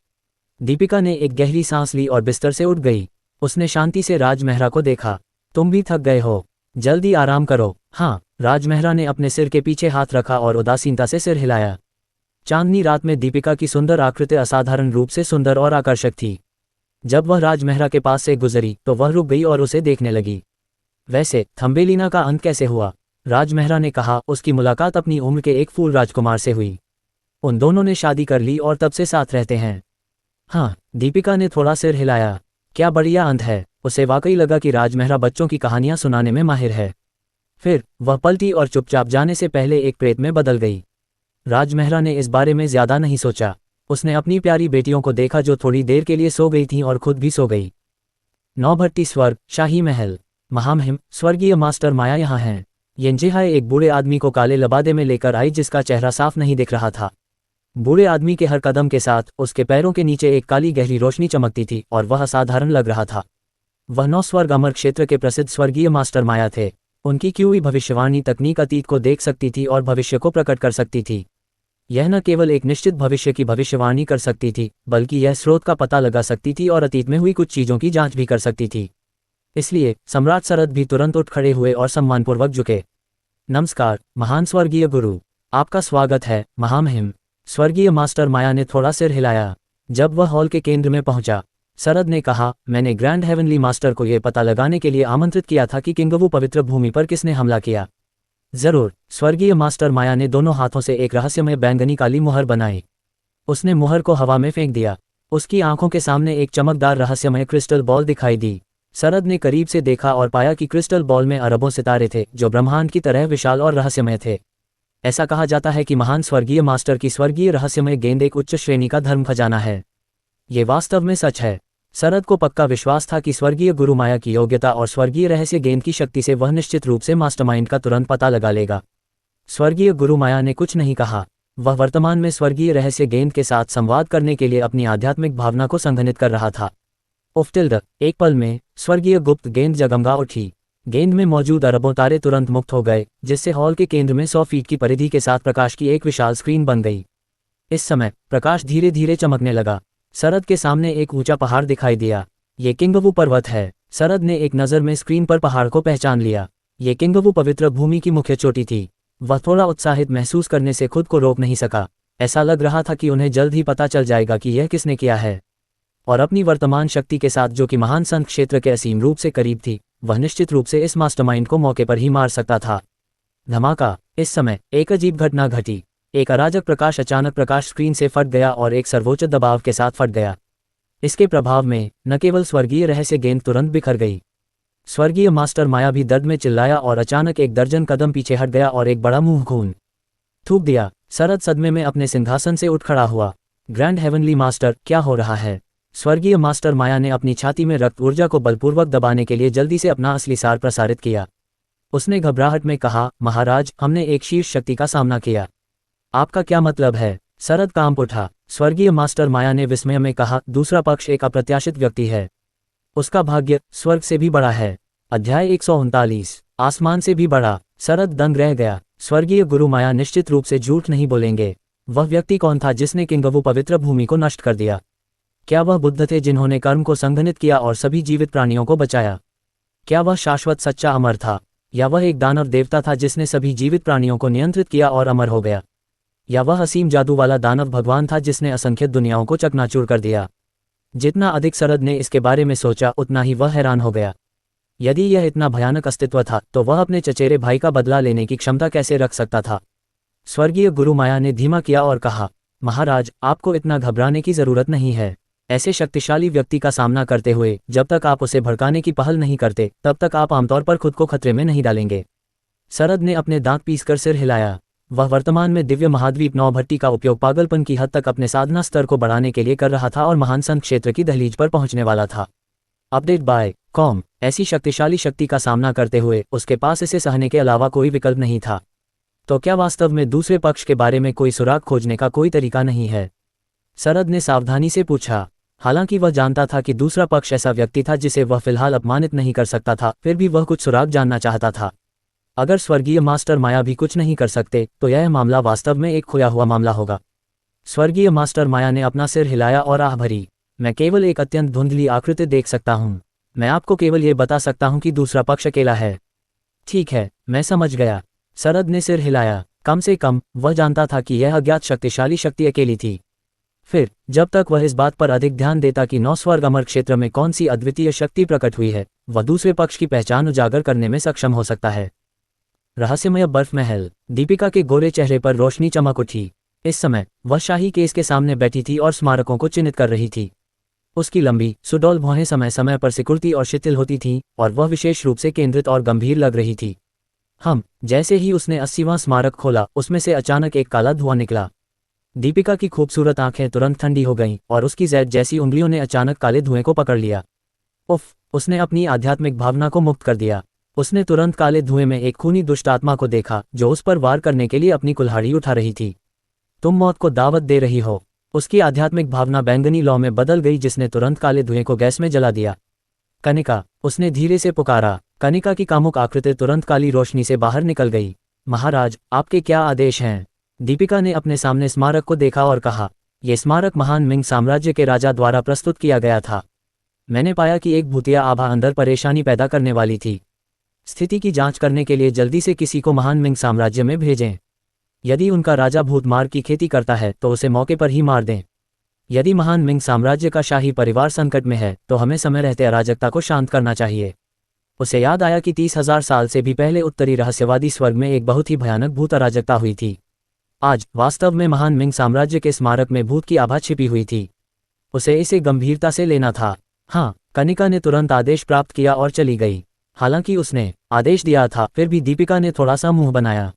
दीपिका ने एक गहरी सांस ली और बिस्तर से उठ गई। उसने शांति से राज मेहरा को देखा। तुम भी थक गए हो, जल्दी आराम करो। हाँ, राज मेहरा ने अपने सिर के पीछे हाथ रखा और उदासीनता से सिर हिलाया। चांदनी रात में दीपिका की सुंदर आकृति असाधारण रूप से सुंदर और आकर्षक थी। जब वह राज मेहरा के पास से गुजरी तो वह रुक गई और उसे देखने लगी। वैसे थम्बेलिना का अंत कैसे हुआ? राज मेहरा ने कहा। उसकी मुलाकात अपनी उम्र के एक फूल राजकुमार से हुई। उन दोनों ने शादी कर ली और तब से साथ रहते हैं। हाँ, दीपिका ने थोड़ा सिर हिलाया। क्या बढ़िया अंत है। उसे वाकई लगा कि राज मेहरा बच्चों की कहानियां सुनाने में माहिर है। फिर वह पलटी और चुपचाप जाने से पहले एक प्रेत में बदल गई। राज मेहरा ने इस बारे में ज्यादा नहीं सोचा। उसने अपनी प्यारी बेटियों को देखा जो थोड़ी देर के लिए सो गई थीं और खुद भी सो गई। नौभट्टी स्वर्ग, शाही महल, महामहिम स्वर्गीय मास्टर माया यहाँ हैं। येंजिहाई एक बूढ़े आदमी को काले लबादे में लेकर आई जिसका चेहरा साफ नहीं दिख रहा था। बूढ़े आदमी के हर कदम के साथ उसके पैरों के नीचे एक काली गहरी रोशनी चमकती थी और वह असाधारण लग रहा था। वह 9 स्वर्ग अमर क्षेत्र के प्रसिद्ध स्वर्गीय मास्टर माया थे। उनकी की हुई भविष्यवाणी तकनीक अतीत को देख सकती थी और भविष्य को प्रकट कर सकती थी। यह न केवल एक निश्चित भविष्य की भविष्यवाणी कर सकती थी, बल्कि यह स्रोत का पता लगा सकती थी और अतीत में हुई कुछ चीज़ों की जांच भी कर सकती थी। इसलिए सम्राट शरद भी तुरंत उठ खड़े हुए और सम्मानपूर्वक झुके। नमस्कार महान स्वर्गीय गुरु, आपका स्वागत है महामहिम। स्वर्गीय मास्टर माया ने थोड़ा सिर हिलाया। जब वह हॉल के केंद्र में पहुंचा, शरद ने कहा, मैंने ग्रैंड हेवनली मास्टर को यह पता लगाने के लिए आमंत्रित किया था कि किंगवू पवित्र भूमि पर किसने हमला किया। जरूर। स्वर्गीय मास्टर माया ने दोनों हाथों से एक रहस्यमय बैंगनी काली मुहर बनाई। उसने मुहर को हवा में फेंक दिया। उसकी आंखों के सामने एक चमकदार रहस्यमय क्रिस्टल बॉल दिखाई दी। शरद ने करीब से देखा और पाया कि क्रिस्टल बॉल में अरबों सितारे थे जो ब्रह्मांड की तरह विशाल और रहस्यमय थे। ऐसा कहा जाता है कि महान स्वर्गीय मास्टर की स्वर्गीय रहस्यमय गेंद एक उच्च श्रेणी का धर्म खजाना है। ये वास्तव में सच है। शरद को पक्का विश्वास था कि स्वर्गीय गुरु माया की योग्यता और स्वर्गीय रहस्य गेंद की शक्ति से वह निश्चित रूप से मास्टरमाइंड का तुरंत पता लगा लेगा। स्वर्गीय गुरु माया ने कुछ नहीं कहा। वह वर्तमान में स्वर्गीय रहस्य गेंद के साथ संवाद करने के लिए अपनी आध्यात्मिक भावना को संघनित कर रहा था। उफ्तिल्द, एक पल में स्वर्गीय गुप्त गेंद जगमगा उठी। गेंद में मौजूद अरबों तारे तुरंत मुक्त हो गए, जिससे हॉल के केंद्र में 100 फीट की परिधि के साथ प्रकाश की एक विशाल स्क्रीन बन गई। इस समय प्रकाश धीरे धीरे चमकने लगा। शरद के सामने एक ऊंचा पहाड़ दिखाई दिया। ये किंगवू पर्वत है। शरद ने एक नज़र में स्क्रीन पर पहाड़ को पहचान लिया। ये किंगवू पवित्र भूमि की मुख्य चोटी थी। वह थोड़ा उत्साहित महसूस करने से खुद को रोक नहीं सका। ऐसा लग रहा था कि उन्हें जल्द ही पता चल जाएगा कि यह किसने किया है। और अपनी वर्तमान शक्ति के साथ, जो कि महान संघ क्षेत्र के असीम रूप से करीब थी, वह निश्चित रूप से इस मास्टरमाइंड को मौके पर ही मार सकता था। धमाका। इस समय एक अजीब घटना घटी। एक अराजक प्रकाश अचानक प्रकाश स्क्रीन से फट गया और एक सर्वोच्च दबाव के साथ फट गया। इसके प्रभाव में न केवल स्वर्गीय रहस्य गेंद तुरंत बिखर गई, स्वर्गीय मास्टर माया भी दर्द में चिल्लाया और अचानक एक दर्जन कदम पीछे हट गया और एक बड़ा मुंह खून थूक दिया। शरद सदमे में अपने सिंहासन से उठ खड़ा हुआ। ग्रैंड हेवनली मास्टर, क्या हो रहा है? स्वर्गीय मास्टर माया ने अपनी छाती में रक्त ऊर्जा को बलपूर्वक दबाने के लिए जल्दी से अपना असली सार प्रसारित किया। उसने घबराहट में कहा, महाराज, हमने एक शीर्ष शक्ति का सामना किया। आपका क्या मतलब है? शरद कांप उठा। स्वर्गीय मास्टर माया ने विस्मय में कहा, दूसरा पक्ष एक अप्रत्याशित व्यक्ति है। उसका भाग्य स्वर्ग से भी बड़ा है। अध्याय 139, आसमान से भी बड़ा। शरद दंग रह गया। स्वर्गीय गुरु माया निश्चित रूप से झूठ नहीं बोलेंगे। वह व्यक्ति कौन था जिसने किंगवू पवित्र भूमि को नष्ट कर दिया? क्या वह बुद्ध थे जिन्होंने कर्म को संघनित किया और सभी जीवित प्राणियों को बचाया? क्या वह शाश्वत सच्चा अमर था, या वह एक दानव देवता था जिसने सभी जीवित प्राणियों को नियंत्रित किया और अमर हो गया? या वह असीम जादू वाला दानव भगवान था जिसने असंख्य दुनियाओं को चकनाचूर कर दिया? जितना अधिक शरद ने इसके बारे में सोचा, उतना ही वह हैरान हो गया। यदि यह इतना भयानक अस्तित्व था, तो वह अपने चचेरे भाई का बदला लेने की क्षमता कैसे रख सकता था? स्वर्गीय गुरु माया ने धीमा किया और कहा, महाराज, आपको इतना घबराने की जरूरत नहीं है। ऐसे शक्तिशाली व्यक्ति का सामना करते हुए जब तक आप उसे भड़काने की पहल नहीं करते, तब तक आप आमतौर पर खुद को खतरे में नहीं डालेंगे। शरद ने अपने दांत पीसकर सिर हिलाया। वह वर्तमान में दिव्य महाद्वीप नौभट्टी का उपयोग पागलपन की हद तक अपने साधना स्तर को बढ़ाने के लिए कर रहा था और महान संघ क्षेत्र की दहलीज पर पहुंचने वाला था। Update bye com. ऐसी शक्तिशाली शक्ति का सामना करते हुए उसके पास इसे सहने के अलावा कोई विकल्प नहीं था। तो क्या वास्तव में दूसरे पक्ष के बारे में कोई सुराग खोजने का कोई तरीका नहीं है? शरद ने सावधानी से पूछा। हालांकि वह जानता था कि दूसरा पक्ष ऐसा व्यक्ति था जिसे वह फिलहाल अपमानित नहीं कर सकता था, फिर भी वह कुछ सुराग जानना चाहता था। अगर स्वर्गीय मास्टर माया भी कुछ नहीं कर सकते, तो यह मामला वास्तव में एक खोया हुआ मामला होगा। स्वर्गीय मास्टर माया ने अपना सिर हिलाया और आह भरी। मैं केवल एक अत्यंत धुंधली आकृति देख सकता हूँ। मैं आपको केवल ये बता सकता हूँ कि दूसरा पक्ष अकेला है। ठीक है, मैं समझ गया। शरद ने सिर हिलाया। कम से कम वह जानता था कि यह अज्ञात शक्तिशाली शक्ति अकेली थी। फिर जब तक वह इस बात पर अधिक ध्यान देता कि 9 स्वर्ग अमर क्षेत्र में कौन सी अद्वितीय शक्ति प्रकट हुई है, वह दूसरे पक्ष की पहचान उजागर करने में सक्षम हो सकता है। रहस्यमय बर्फ महल। दीपिका के गोरे चेहरे पर रोशनी चमक उठी। इस समय वह शाही केस के सामने बैठी थी और स्मारकों को चिन्हित कर रही थी। उसकी लंबी सुडौल भौहें समय समय पर सिकुड़ती और शिथिल होती थीं, और वह विशेष रूप से केंद्रित और गंभीर लग रही थी। जैसे ही उसने 80वां स्मारक खोला, उसमें से अचानक एक काला धुआं निकला। दीपिका की खूबसूरत आंखें तुरंत ठंडी हो गईं और उसकी जैद जैसी उंगलियों ने अचानक काले धुएं को पकड़ लिया। उफ! उसने अपनी आध्यात्मिक भावना को मुक्त कर दिया। उसने तुरंत काले धुएं में एक खूनी दुष्ट आत्मा को देखा जो उस पर वार करने के लिए अपनी कुल्हाड़ी उठा रही थी। तुम मौत को दावत दे रही हो। उसकी आध्यात्मिक भावना बैंगनी लौ में बदल गई जिसने तुरंत काले धुएं को गैस में जला दिया। कनिका, उसने धीरे से पुकारा। कनिका की कामुक आकृति तुरंत काली रोशनी से बाहर निकल गई। महाराज, आपके क्या आदेश हैं? दीपिका ने अपने सामने स्मारक को देखा और कहा, यह स्मारक महान मिंग साम्राज्य के राजा द्वारा प्रस्तुत किया गया था। मैंने पाया कि एक भूतिया आभा अंदर परेशानी पैदा करने वाली थी। स्थिति की जांच करने के लिए जल्दी से किसी को महान मिंग साम्राज्य में भेजें। यदि उनका राजा भूतमार की खेती करता है तो उसे मौके पर ही मार दें। यदि महान मिंग साम्राज्य का शाही परिवार संकट में है तो हमें समय रहते अराजकता को शांत करना चाहिए। उसे याद आया कि 30,000 साल से भी पहले उत्तरी रहस्यवादी स्वर्ग में एक बहुत ही भयानक भूत अराजकता हुई थी। आज वास्तव में महान मिंग साम्राज्य के स्मारक में भूत की आभा छिपी हुई थी। उसे इसे गंभीरता से लेना था। हाँ, कनिका ने तुरंत आदेश प्राप्त किया और चली गई। हालांकि उसने आदेश दिया था, फिर भी दीपिका ने थोड़ा सा मुंह बनाया।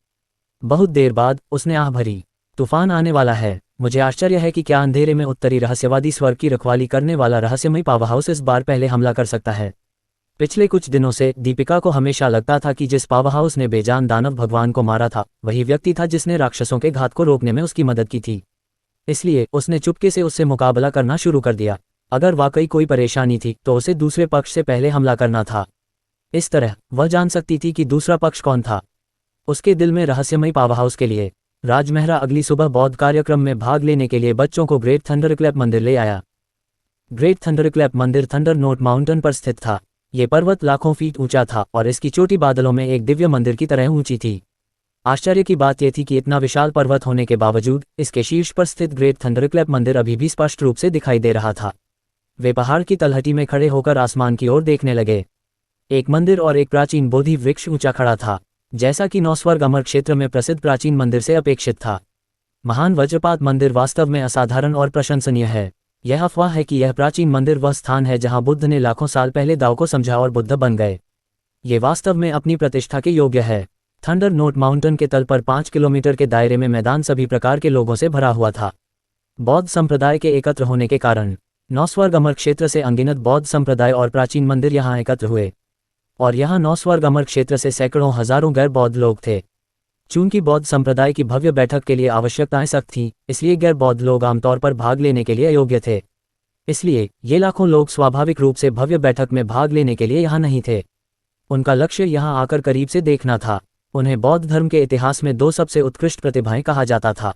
बहुत देर बाद उसने आह भरी, तूफान आने वाला है। मुझे आश्चर्य है कि क्या अंधेरे में उत्तरी रहस्यवादी स्वर्ग की रखवाली करने वाला रहस्यमयी पावर हाउस इस बार पहले हमला कर सकता है। पिछले कुछ दिनों से दीपिका को हमेशा लगता था कि जिस पावर हाउस ने बेजान दानव भगवान को मारा था वही व्यक्ति था जिसने राक्षसों के घात को रोकने में उसकी मदद की थी। इसलिए उसने चुपके से उससे मुकाबला करना शुरू कर दिया। अगर वाकई कोई परेशानी थी तो उसे दूसरे पक्ष से पहले हमला करना था। इस तरह वह जान सकती थी कि दूसरा पक्ष कौन था। उसके दिल में रहस्यमयी पावर हाउस के लिए राजमेहरा अगली सुबह बौद्ध कार्यक्रम में भाग लेने के लिए बच्चों को ग्रेट थंडरक्लैप मंदिर ले आया। ग्रेट थंडरक्लैप मंदिर थंडर नोट माउंटेन पर स्थित था। ये पर्वत लाखों फीट ऊंचा था और इसकी चोटी बादलों में एक दिव्य मंदिर की तरह ऊंची थी। आश्चर्य की बात यह थी कि इतना विशाल पर्वत होने के बावजूद इसके शीर्ष पर स्थित ग्रेट थंडरक्लैप मंदिर अभी भी स्पष्ट रूप से दिखाई दे रहा था। वे पहाड़ की तलहटी में खड़े होकर आसमान की ओर देखने लगे। एक मंदिर और एक प्राचीन बोधि वृक्ष ऊंचा खड़ा था, जैसा कि नौस्वर्ग अमर क्षेत्र में प्रसिद्ध प्राचीन मंदिर से अपेक्षित था। महान वज्रपात मंदिर वास्तव में असाधारण और प्रशंसनीय है। यह अफवाह है कि यह प्राचीन मंदिर वह स्थान है जहां बुद्ध ने लाखों साल पहले दाव को समझा और बुद्ध बन गए। ये वास्तव में अपनी प्रतिष्ठा के योग्य है। थंडर नोट माउंटेन के तल पर 5 किलोमीटर के दायरे में मैदान सभी प्रकार के लोगों से भरा हुआ था। बौद्ध संप्रदाय के एकत्र होने के कारण नौस्वर्ग अमर क्षेत्र से अनगिनत बौद्ध संप्रदाय और प्राचीन मंदिर यहाँ एकत्र हुए और यहाँ नौस्वर्ग अमर क्षेत्र से सैकड़ों हजारों गैर बौद्ध लोग थे। चूंकि बौद्ध संप्रदाय की भव्य बैठक के लिए आवश्यकताएं सख्त थीं, इसलिए गैर बौद्ध लोग आमतौर पर भाग लेने के लिए अयोग्य थे। इसलिए ये लाखों लोग स्वाभाविक रूप से भव्य बैठक में भाग लेने के लिए यहाँ नहीं थे। उनका लक्ष्य यहाँ आकर करीब से देखना था। उन्हें बौद्ध धर्म के इतिहास में 2 सबसे उत्कृष्ट प्रतिभाएं कहा जाता था।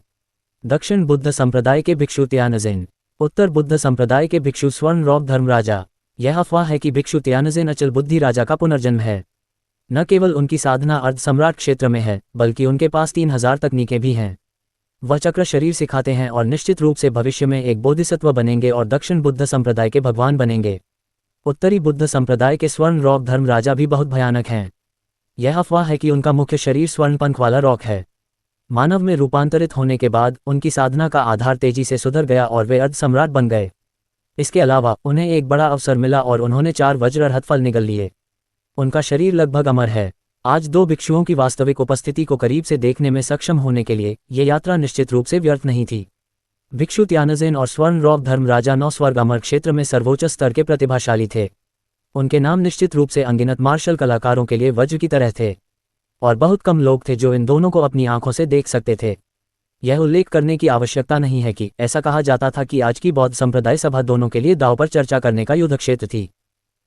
दक्षिण बुद्ध संप्रदाय के भिक्षु त्यानजिन, उत्तर बुद्ध संप्रदाय के भिक्षु स्वर्ण रौब धर्मराजा। यह अफवाह है कि भिक्षु त्यानजिन अचल बुद्धि राजा का पुनर्जन्म है। न केवल उनकी साधना अर्ध सम्राट क्षेत्र में है, बल्कि उनके पास 3000 तकनीकें भी हैं। वह चक्र शरीर सिखाते हैं और निश्चित रूप से भविष्य में एक बोधिसत्व बनेंगे और दक्षिण बुद्ध संप्रदाय के भगवान बनेंगे। उत्तरी बुद्ध संप्रदाय के स्वर्ण रॉक धर्म राजा भी बहुत भयानक हैं। यह अफवाह है कि उनका मुख्य शरीर स्वर्ण पंख वाला रॉक है। मानव में रूपांतरित होने के बाद उनकी साधना का आधार तेजी से सुधर गया और वे अर्ध सम्राट बन गए। इसके अलावा उन्हें एक बड़ा अवसर मिला और उन्होंने 4 वज्र अर्हत फल निगल लिए। उनका शरीर लगभग अमर है। आज 2 भिक्षुओं की वास्तविक उपस्थिति को करीब से देखने में सक्षम होने के लिए ये यात्रा निश्चित रूप से व्यर्थ नहीं थी। भिक्षु त्यानजिन और स्वर्ण रॉक धर्म राजा नौस्वर्ग अमर क्षेत्र में सर्वोच्च स्तर के प्रतिभाशाली थे। उनके नाम निश्चित रूप से अनगिनत मार्शल कलाकारों के लिए वज्र की तरह थे और बहुत कम लोग थे जो इन दोनों को अपनी आंखों से देख सकते थे। यह उल्लेख करने की आवश्यकता नहीं है कि ऐसा कहा जाता था कि आज की बौद्ध संप्रदाय सभा दोनों के लिए दांव पर चर्चा करने का युद्ध क्षेत्र थी।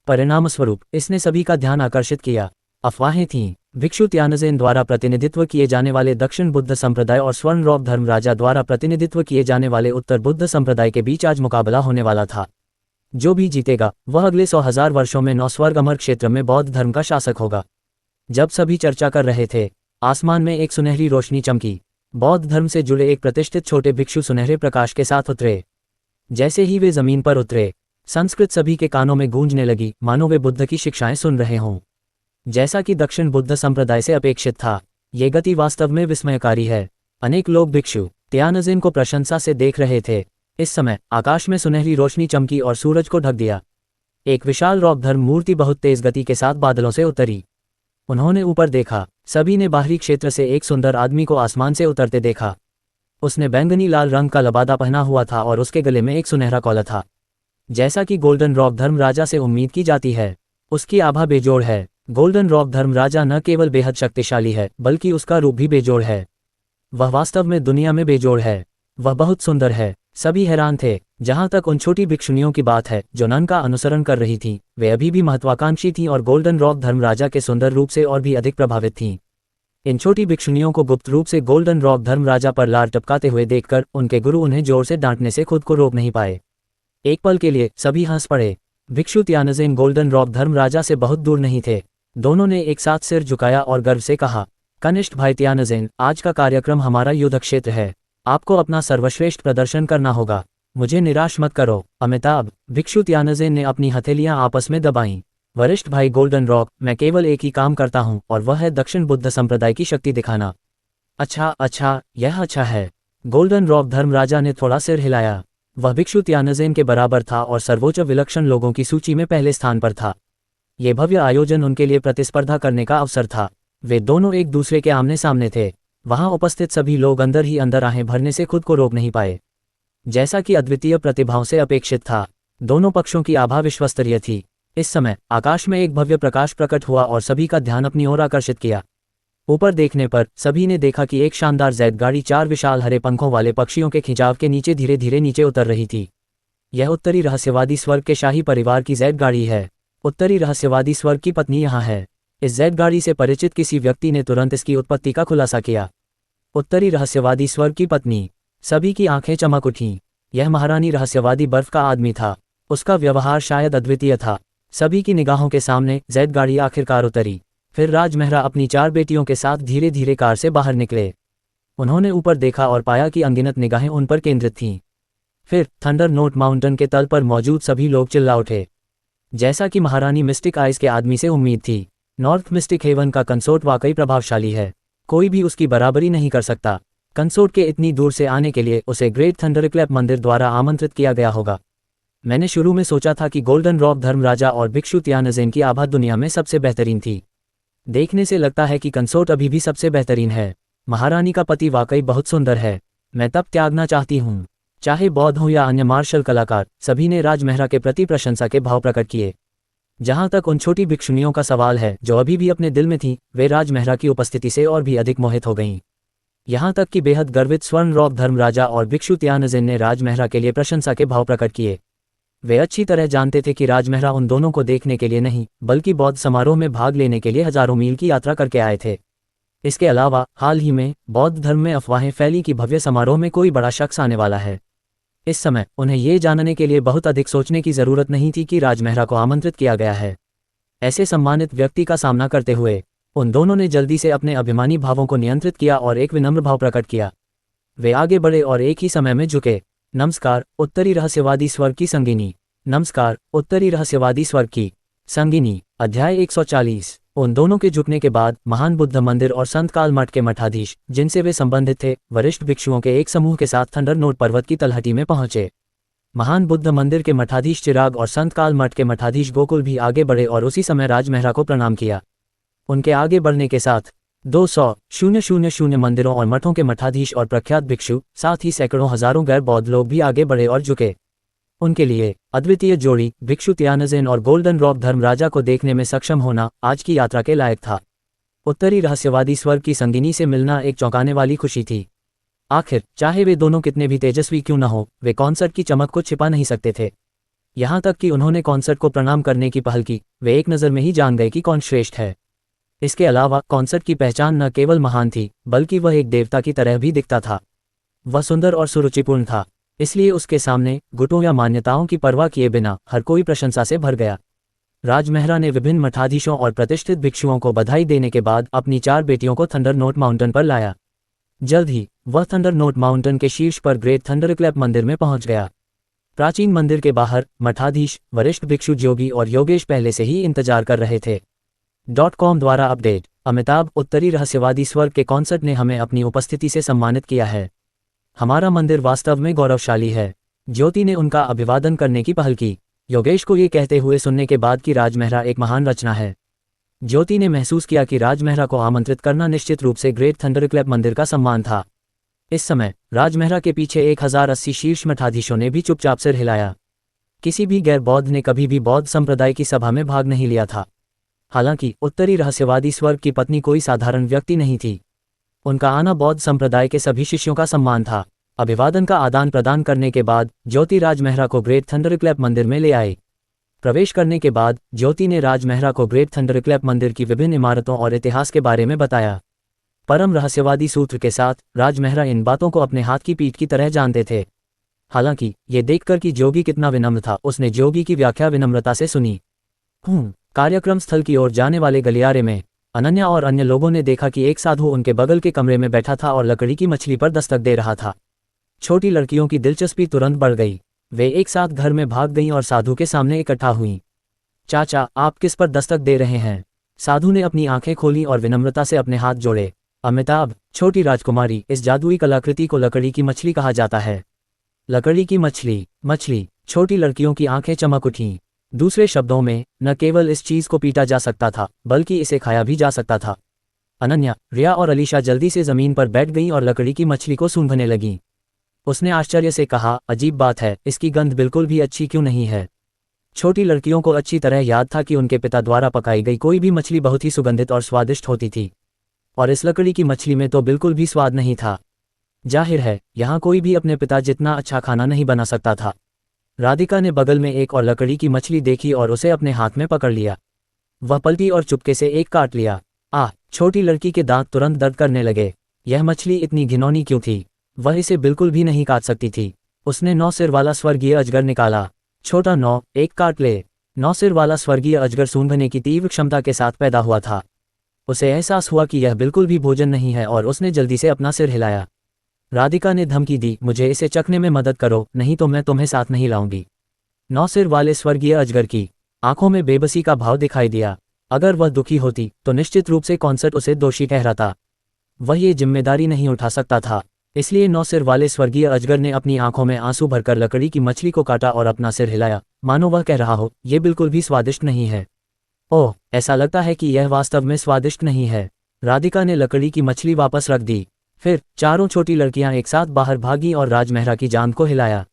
परिणामस्वरूप इसने सभी का ध्यान आकर्षित किया। अफवाहें थीं। भिक्षु त्यानजिन द्वारा प्रतिनिधित्व किए जाने वाले दक्षिण बुद्ध संप्रदाय और स्वर्ण रॉक धर्म राजा द्वारा प्रतिनिधित्व किए जाने वाले उत्तर बुद्ध संप्रदाय के बीच आज मुकाबला होने वाला था। जो भी जीतेगा वह अगले 100,000 वर्षों में नौस्वर्ग अमर क्षेत्र में बौद्ध धर्म का शासक होगा। जब सभी चर्चा कर रहे थे, आसमान में एक सुनहरी रोशनी चमकी। बौद्ध धर्म से जुड़े एक प्रतिष्ठित छोटे भिक्षु सुनहरे प्रकाश के साथ उतरे। जैसे ही वे जमीन पर उतरे, संस्कृत सभी के कानों में गूंजने लगी, मानो वे बुद्ध की शिक्षाएं सुन रहे हों। जैसा कि दक्षिण बुद्ध संप्रदाय से अपेक्षित था, ये गति वास्तव में विस्मयकारी है। अनेक लोग भिक्षु त्यानजिन को प्रशंसा से देख रहे थे। इस समय आकाश में सुनहरी रोशनी चमकी और सूरज को ढक दिया। एक विशाल रॉक धर्म मूर्ति बहुत तेज गति के साथ बादलों से उतरी। उन्होंने ऊपर देखा। सभी ने बाहरी क्षेत्र से एक सुंदर आदमी को आसमान से उतरते देखा। उसने बैंगनी लाल रंग का लबादा पहना हुआ था और उसके गले में एक सुनहरा कौला था, जैसा कि गोल्डन रॉक धर्म राजा से उम्मीद की जाती है। उसकी आभा बेजोड़ है। गोल्डन रॉक धर्मराजा न केवल बेहद शक्तिशाली है बल्कि उसका रूप भी बेजोड़ है। वह वास्तव में दुनिया में बेजोड़ है। वह बहुत सुंदर है। सभी हैरान थे। जहां तक उन छोटी भिक्षुणियों की बात है जो नन का अनुसरण कर रही थीं, वे अभी भी महत्वाकांक्षी थीं और गोल्डन रॉक धर्मराजा के सुंदर रूप से और भी अधिक प्रभावित थीं। इन छोटी भिक्षुणियों को गुप्त रूप से गोल्डन रॉक धर्मराजा पर लार टपकाते हुए देखकर उनके गुरु उन्हें जोर से डांटने से खुद को रोक नहीं पाए। एक पल के लिए सभी हंस पड़े। भिक्षु त्यानज़ेन गोल्डन रॉक धर्मराजा से बहुत दूर नहीं थे। दोनों ने एक साथ सिर झुकाया और गर्व से कहा, कनिष्ठ भाई त्यानज़ेन, आज का कार्यक्रम हमारा युद्ध क्षेत्र है। आपको अपना सर्वश्रेष्ठ प्रदर्शन करना होगा। मुझे निराश मत करो। अमिताभ। भिक्षु त्यानज़ेन ने अपनी हथेलियां आपस में दबाईं। वरिष्ठ भाई गोल्डन रॉक, मैं केवल एक ही काम करता हूं और वह है दक्षिण बुद्ध संप्रदाय की शक्ति दिखाना। अच्छा, यह अच्छा है। गोल्डन रॉक धर्मराजा ने थोड़ा सिर हिलाया। वह भिक्षु त्यानज़ेन के बराबर था और सर्वोच्च विलक्षण लोगों की सूची में पहले स्थान पर था। ये भव्य आयोजन उनके लिए प्रतिस्पर्धा करने का अवसर था। वे दोनों एक दूसरे के आमने सामने थे। वहां उपस्थित सभी लोग अंदर ही अंदर आहें भरने से खुद को रोक नहीं पाए। जैसा कि अद्वितीय प्रतिभाओं से अपेक्षित था, दोनों पक्षों की आभा विश्वस्तरीय थी। इस समय आकाश में एक भव्य प्रकाश प्रकट हुआ और सभी का ध्यान अपनी ओर आकर्षित किया। ऊपर देखने पर सभी ने देखा कि एक शानदार जेट गाड़ी 4 विशाल हरे पंखों वाले पक्षियों के खिंचाव के नीचे धीरे धीरे नीचे उतर रही थी। यह उत्तरी रहस्यवादी स्वर्ग के शाही परिवार की जेट गाड़ी है। उत्तरी रहस्यवादी स्वर्ग की पत्नी यहाँ है। इस जेट गाड़ी से परिचित किसी व्यक्ति ने तुरंत इसकी उत्पत्ति का खुलासा किया। उत्तरी रहस्यवादी स्वर्ग की पत्नी। सभी की आंखें चमक उठीं। यह महारानी रहस्यवादी बर्फ का आदमी था। उसका व्यवहार शायद अद्वितीय था। सभी की निगाहों के सामने जेट गाड़ी आखिरकार उतरी। फिर राजमहरा अपनी 4 बेटियों के साथ धीरे धीरे कार से बाहर निकले। उन्होंने ऊपर देखा और पाया कि अनगिनत निगाहें उन पर केंद्रित थीं। फिर थंडर नोट माउंटेन के तल पर मौजूद सभी लोग चिल्ला उठे। जैसा कि महारानी मिस्टिक आइज के आदमी से उम्मीद थी, नॉर्थ मिस्टिक हेवन का कंसोर्ट वाकई प्रभावशाली है। कोई भी उसकी बराबरी नहीं कर सकता। कंसोर्ट के इतनी दूर से आने के लिए उसे ग्रेट थंडरक्लैप मंदिर द्वारा आमंत्रित किया गया होगा। मैंने शुरू में सोचा था कि गोल्डन रॉक धर्मराजा और भिक्षु त्यानज़ेन की आभा दुनिया में सबसे बेहतरीन थी। देखने से लगता है कि कंसोर्ट अभी भी सबसे बेहतरीन है। महारानी का पति वाकई बहुत सुंदर है। मैं तब त्यागना चाहती हूँ। चाहे बौद्ध हो या अन्य मार्शल कलाकार, सभी ने राजमहरा के प्रति प्रशंसा के भाव प्रकट किए। जहां तक उन छोटी भिक्षुणियों का सवाल है जो अभी भी अपने दिल में थीं, वे राजमहरा की उपस्थिति से और भी अधिक मोहित हो गईं। यहां तक कि बेहद गर्वित स्वर्ण रॉक धर्मराजा और भिक्षु त्यानज़ेन ने राजमहरा के लिए प्रशंसा के भाव प्रकट किए। वे अच्छी तरह जानते थे कि राजमहरा उन दोनों को देखने के लिए नहीं बल्कि बौद्ध समारोह में भाग लेने के लिए हजारों मील की यात्रा करके आए थे। इसके अलावा हाल ही में बौद्ध धर्म में अफवाहें फैली कि भव्य समारोह में कोई बड़ा शख्स आने वाला है। इस समय उन्हें ये जानने के लिए बहुत अधिक सोचने की जरूरत नहीं थी कि राजमहरा को आमंत्रित किया गया है। ऐसे सम्मानित व्यक्ति का सामना करते हुए उन दोनों ने जल्दी से अपने अभिमानी भावों को नियंत्रित किया और एक विनम्र भाव प्रकट किया। वे आगे बढ़े और एक ही समय में झुके। नमस्कार उत्तरी रहस्यवादी स्वर्ग की संगिनी। नमस्कार उत्तरी रहस्यवादी स्वर्ग की संगिनी। अध्याय 140। उन दोनों के झुकने के बाद महान बुद्ध मंदिर और संत काल मठ के मठाधीश, जिनसे वे संबंधित थे, वरिष्ठ भिक्षुओं के एक समूह के साथ थंडर नोट पर्वत की तलहटी में पहुंचे। महान बुद्ध मंदिर के मठाधीश चिराग और संत काल मठ के मठाधीश गोकुल भी आगे बढ़े और उसी समय राजमहरा को प्रणाम किया। उनके आगे बढ़ने के साथ 200,000 मंदिरों और मठों के मठाधीश और प्रख्यात भिक्षु, साथ ही सैकड़ों हजारों गैर बौद्ध लोग भी आगे बढ़े और झुके। उनके लिए अद्वितीय जोड़ी भिक्षु त्यानज़ेन और गोल्डन रॉक धर्मराजा को देखने में सक्षम होना आज की यात्रा के लायक था। उत्तरी रहस्यवादी स्वर्ग की संगिनी से मिलना एक चौंकाने वाली खुशी थी। आखिर चाहे वे दोनों कितने भी तेजस्वी क्यों न हो, वे कॉन्सर्ट की चमक को छिपा नहीं सकते थे। यहाँ तक कि उन्होंने कॉन्सर्ट को प्रणाम करने की पहल की। वे एक नज़र में ही जान गए कि कौन श्रेष्ठ है। इसके अलावा कॉन्सर्ट की पहचान न केवल महान थी बल्कि वह एक देवता की तरह भी दिखता था। वह सुंदर और सुरुचिपूर्ण था, इसलिए उसके सामने गुटों या मान्यताओं की परवाह किए बिना हर कोई प्रशंसा से भर गया। राजमहरा ने विभिन्न मठाधीशों और प्रतिष्ठित भिक्षुओं को बधाई देने के बाद अपनी 4 बेटियों को थंडर नोट माउंटेन पर लाया। जल्द ही वह थंडर नोट माउंटेन के शीर्ष पर ग्रेट थंडरक्लैप मंदिर में पहुंच गया। प्राचीन मंदिर के बाहर मठाधीश, वरिष्ठ भिक्षु जोगी और योगेश पहले से ही इंतजार कर रहे थे। .com द्वारा अपडेट। अमिताभ उत्तरी रहस्यवादी स्वर्ग के कॉन्सर्ट ने हमें अपनी उपस्थिति से सम्मानित किया है। हमारा मंदिर वास्तव में गौरवशाली है। ज्योति ने उनका अभिवादन करने की पहल की, योगेश को ये कहते हुए सुनने के बाद कि राजमहरा एक महान रचना है। ज्योति ने महसूस किया कि राजमहरा को आमंत्रित करना निश्चित रूप से ग्रेट थंडरक्लैप मंदिर का सम्मान था। इस समय राजमहरा के पीछे 1080 शीर्ष मठाधीशों ने भी चुपचाप सिर हिलाया। किसी भी गैर बौद्ध ने कभी भी बौद्ध संप्रदाय की सभा में भाग नहीं लिया था। हालांकि उत्तरी रहस्यवादी स्वर्ग की पत्नी कोई साधारण व्यक्ति नहीं थी। उनका आना बौद्ध संप्रदाय के सभी शिष्यों का सम्मान था। अभिवादन का आदान प्रदान करने के बाद ज्योति राजमहरा को ग्रेट थंडरक्लैप मंदिर में ले आए। प्रवेश करने के बाद ज्योति ने राजमहरा को ग्रेट थंडरक्लैप मंदिर की विभिन्न इमारतों और इतिहास के बारे में बताया। परम रहस्यवादी सूत्र के साथ राजमहरा इन बातों को अपने हाथ की पीठ की तरह जानते थे। हालांकि ये देखकर कि जोगी कितना विनम्र था, उसने जोगी की व्याख्या विनम्रता से सुनी। कार्यक्रम स्थल की ओर जाने वाले गलियारे में अनन्या और अन्य लोगों ने देखा कि एक साधु उनके बगल के कमरे में बैठा था और लकड़ी की मछली पर दस्तक दे रहा था। छोटी लड़कियों की दिलचस्पी तुरंत बढ़ गई। वे एक साथ घर में भाग गईं और साधु के सामने इकट्ठा हुईं। चाचा, आप किस पर दस्तक दे रहे हैं? साधु ने अपनी आंखें खोली और विनम्रता से अपने हाथ जोड़े। अमिताभ, छोटी राजकुमारी, इस जादुई कलाकृति को लकड़ी की मछली कहा जाता है। लकड़ी की मछली। छोटी लड़कियों की आंखें चमक उठीं। दूसरे शब्दों में, न केवल इस चीज को पीटा जा सकता था, बल्कि इसे खाया भी जा सकता था। अनन्या, रिया और अलीशा जल्दी से जमीन पर बैठ गईं और लकड़ी की मछली को सूंघने लगीं। उसने आश्चर्य से कहा, अजीब बात है, इसकी गंध बिल्कुल भी अच्छी क्यों नहीं है? छोटी लड़कियों को अच्छी तरह याद था कि उनके पिता द्वारा पकाई गई कोई भी मछली बहुत ही सुगंधित और स्वादिष्ट होती थी, और इस लकड़ी की मछली में तो बिल्कुल भी स्वाद नहीं था। जाहिर है, यहाँ कोई भी अपने पिता जितना अच्छा खाना नहीं बना सकता था। राधिका ने बगल में एक और लकड़ी की मछली देखी और उसे अपने हाथ में पकड़ लिया। वह पलटी और चुपके से एक काट लिया। छोटी लड़की के दांत तुरंत दर्द करने लगे। यह मछली इतनी घिनौनी क्यों थी? वह इसे बिल्कुल भी नहीं काट सकती थी। उसने 9 सिर वाला स्वर्गीय अजगर निकाला। छोटा 9, एक काट ले। 9 सिर वाला स्वर्गीय अजगर सूंघने की तीव्र क्षमता के साथ पैदा हुआ था। उसे एहसास हुआ कि यह बिल्कुल भी भोजन नहीं है और उसने जल्दी से अपना सिर हिलाया। राधिका ने धमकी दी, मुझे इसे चखने में मदद करो, नहीं तो मैं तुम्हें साथ नहीं लाऊंगी। 9 सिर वाले स्वर्गीय अजगर की आंखों में बेबसी का भाव दिखाई दिया। अगर वह दुखी होती तो निश्चित रूप से कॉन्सर्ट उसे दोषी ठहराता। वह ये जिम्मेदारी नहीं उठा सकता था। इसलिए 9 सिर वाले स्वर्गीय अजगर ने अपनी आंखों में आंसू भरकर लकड़ी की मछली को काटा और अपना सिर हिलाया, मानो वह कह रहा हो, ये बिल्कुल भी स्वादिष्ट नहीं है। ओह, ऐसा लगता है कि यह वास्तव में स्वादिष्ट नहीं है। राधिका ने लकड़ी की मछली वापस रख दी। फिर चारों छोटी लड़कियां एक साथ बाहर भागी और राजमहरा की जान को हिलाया।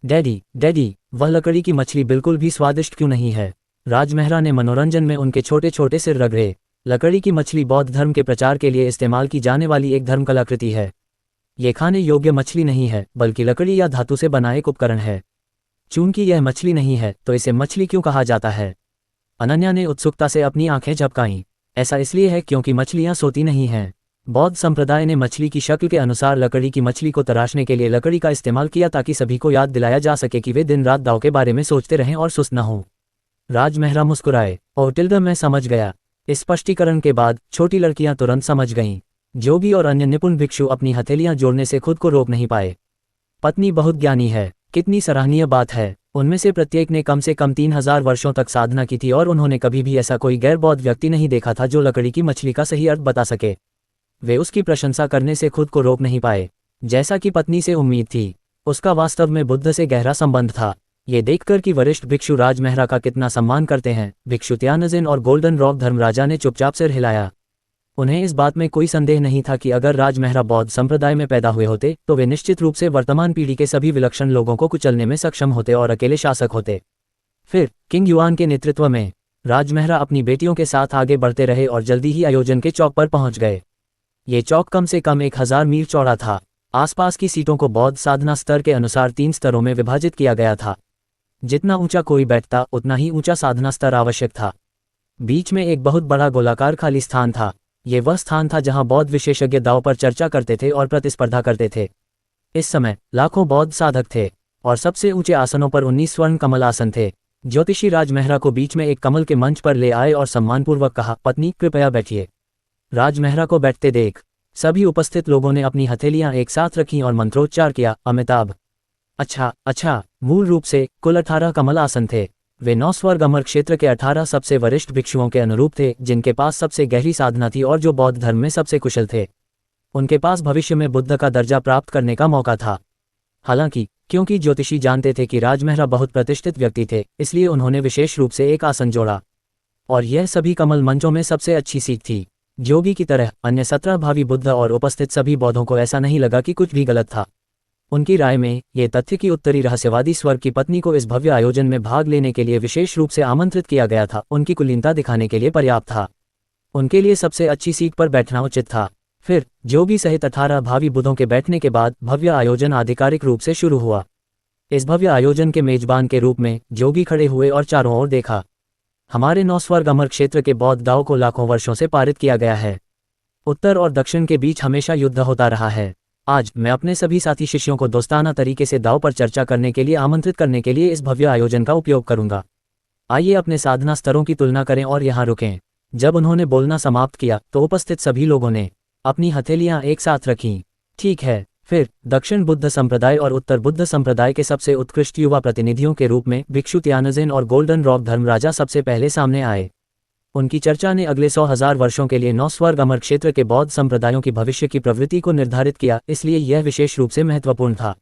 डैडी, वह लकड़ी की मछली बिल्कुल भी स्वादिष्ट क्यों नहीं है? राजमहरा ने मनोरंजन में उनके छोटे छोटे सिर रगड़े। लकड़ी की मछली बौद्ध धर्म के प्रचार के लिए इस्तेमाल की जाने वाली एक धर्म कलाकृति है। ये खाने योग्य मछली नहीं है, बल्कि लकड़ी या धातु से बना एक उपकरण है। चूंकि यह मछली नहीं है, तो इसे मछली क्यों कहा जाता है? अनन्या ने उत्सुकता से अपनी आंखें झपकाईं। ऐसा इसलिए है क्योंकि मछलियां सोती नहीं हैं। बौद्ध संप्रदाय ने मछली की शक्ल के अनुसार लकड़ी की मछली को तराशने के लिए लकड़ी का इस्तेमाल किया ताकि सभी को याद दिलाया जा सके कि वे दिन रात दाव के बारे में सोचते रहें और सुस्त न हों। राजमहरा मुस्कुराए। ओह टिल्डा, मैं समझ गया। इस स्पष्टीकरण के बाद छोटी लड़कियां तुरंत समझ गईं। जोगी और अन्य निपुण भिक्षु अपनी हथेलियां जोड़ने से खुद को रोक नहीं पाए। पत्नी बहुत ज्ञानी है, कितनी सराहनीय बात है। उनमें से प्रत्येक ने कम से कम 3000 वर्षों तक साधना की थी और उन्होंने कभी भी ऐसा कोई गैर बौद्ध व्यक्ति नहीं देखा था जो लकड़ी की मछली का सही अर्थ बता सके। वे उसकी प्रशंसा करने से खुद को रोक नहीं पाए। जैसा कि पत्नी से उम्मीद थी, उसका वास्तव में बुद्ध से गहरा संबंध था। ये देखकर कि वरिष्ठ भिक्षु राजमहरा का कितना सम्मान करते हैं, भिक्षु त्यानजिन और गोल्डन रॉक धर्मराजा ने चुपचाप सिर हिलाया। उन्हें इस बात में कोई संदेह नहीं था कि अगर राजमहरा बौद्ध संप्रदाय में पैदा हुए होते तो वे निश्चित रूप से वर्तमान पीढ़ी के सभी विलक्षण लोगों को कुचलने में सक्षम होते और अकेले शासक होते। फिर किंग युआन के नेतृत्व में राजमहरा अपनी बेटियों के साथ आगे बढ़ते रहे और जल्दी ही आयोजन के चौक पर पहुंच गए। ये चौक कम से कम 1000 मील चौड़ा था। आसपास की सीटों को बौद्ध साधना स्तर के अनुसार 3 स्तरों में विभाजित किया गया था। जितना ऊंचा कोई बैठता, उतना ही ऊंचा साधना स्तर आवश्यक था। बीच में एक बहुत बड़ा गोलाकार खाली स्थान था। ये वह स्थान था जहां बौद्ध विशेषज्ञ दांव पर चर्चा करते थे और प्रतिस्पर्धा करते थे। इस समय लाखों बौद्ध साधक थे और सबसे ऊंचे आसनों पर 19 स्वर्ण कमल आसन थे। ज्योतिषी राजमहरा को बीच में एक कमल के मंच पर ले आए और सम्मानपूर्वक कहा, पत्नी कृपया बैठिए। राजमहरा को बैठते देख सभी उपस्थित लोगों ने अपनी हथेलियां एक साथ रखीं और मंत्रोच्चार किया, अमिताभ। अच्छा। मूल रूप से कुल 18 कमल आसन थे। वे 9 स्वर्ग अमर क्षेत्र के 18 सबसे वरिष्ठ भिक्षुओं के अनुरूप थे, जिनके पास सबसे गहरी साधना थी और जो बौद्ध धर्म में सबसे कुशल थे। उनके पास भविष्य में बुद्ध का दर्जा प्राप्त करने का मौका था। हालांकि क्योंकि ज्योतिषी जानते थे कि राजमहरा बहुत प्रतिष्ठित व्यक्ति थे, इसलिए उन्होंने विशेष रूप से एक आसन जोड़ा और यह सभी कमल मंचों में सबसे अच्छी सीट थी। जोगी की तरह अन्य 17 भावी बुद्ध और उपस्थित सभी बौद्धों को ऐसा नहीं लगा कि कुछ भी गलत था। उनकी राय में ये तथ्य कि उत्तरी रहस्यवादी स्वर्ग की पत्नी को इस भव्य आयोजन में भाग लेने के लिए विशेष रूप से आमंत्रित किया गया था, उनकी कुलीनता दिखाने के लिए पर्याप्त था। उनके लिए सबसे अच्छी सीट पर बैठना उचित था। फिर जोगी सहित 18 भावी बुधों के बैठने के बाद भव्य आयोजन आधिकारिक रूप से शुरू हुआ। इस भव्य आयोजन के मेजबान के रूप में जोगी खड़े हुए और चारों ओर देखा। हमारे 9 स्वर्ग अमर क्षेत्र के बौद्ध दाव को लाखों वर्षों से पारित किया गया है। उत्तर और दक्षिण के बीच हमेशा युद्ध होता रहा है। आज मैं अपने सभी साथी शिष्यों को दोस्ताना तरीके से दाव पर चर्चा करने के लिए आमंत्रित करने के लिए इस भव्य आयोजन का उपयोग करूंगा। आइए अपने साधना स्तरों की तुलना करें और यहाँ रुकें। जब उन्होंने बोलना समाप्त किया तो उपस्थित सभी लोगों ने अपनी हथेलियां एक साथ रखीं। ठीक है। फिर दक्षिण बुद्ध संप्रदाय और उत्तर बुद्ध संप्रदाय के सबसे उत्कृष्ट युवा प्रतिनिधियों के रूप में भिक्षु त्यानजिन और गोल्डन रॉक धर्मराजा सबसे पहले सामने आए। उनकी चर्चा ने अगले 100,000 वर्षों के लिए 9 स्वर्ग अमर क्षेत्र के बौद्ध संप्रदायों की भविष्य की प्रवृत्ति को निर्धारित किया, इसलिए यह विशेष रूप से महत्वपूर्ण था।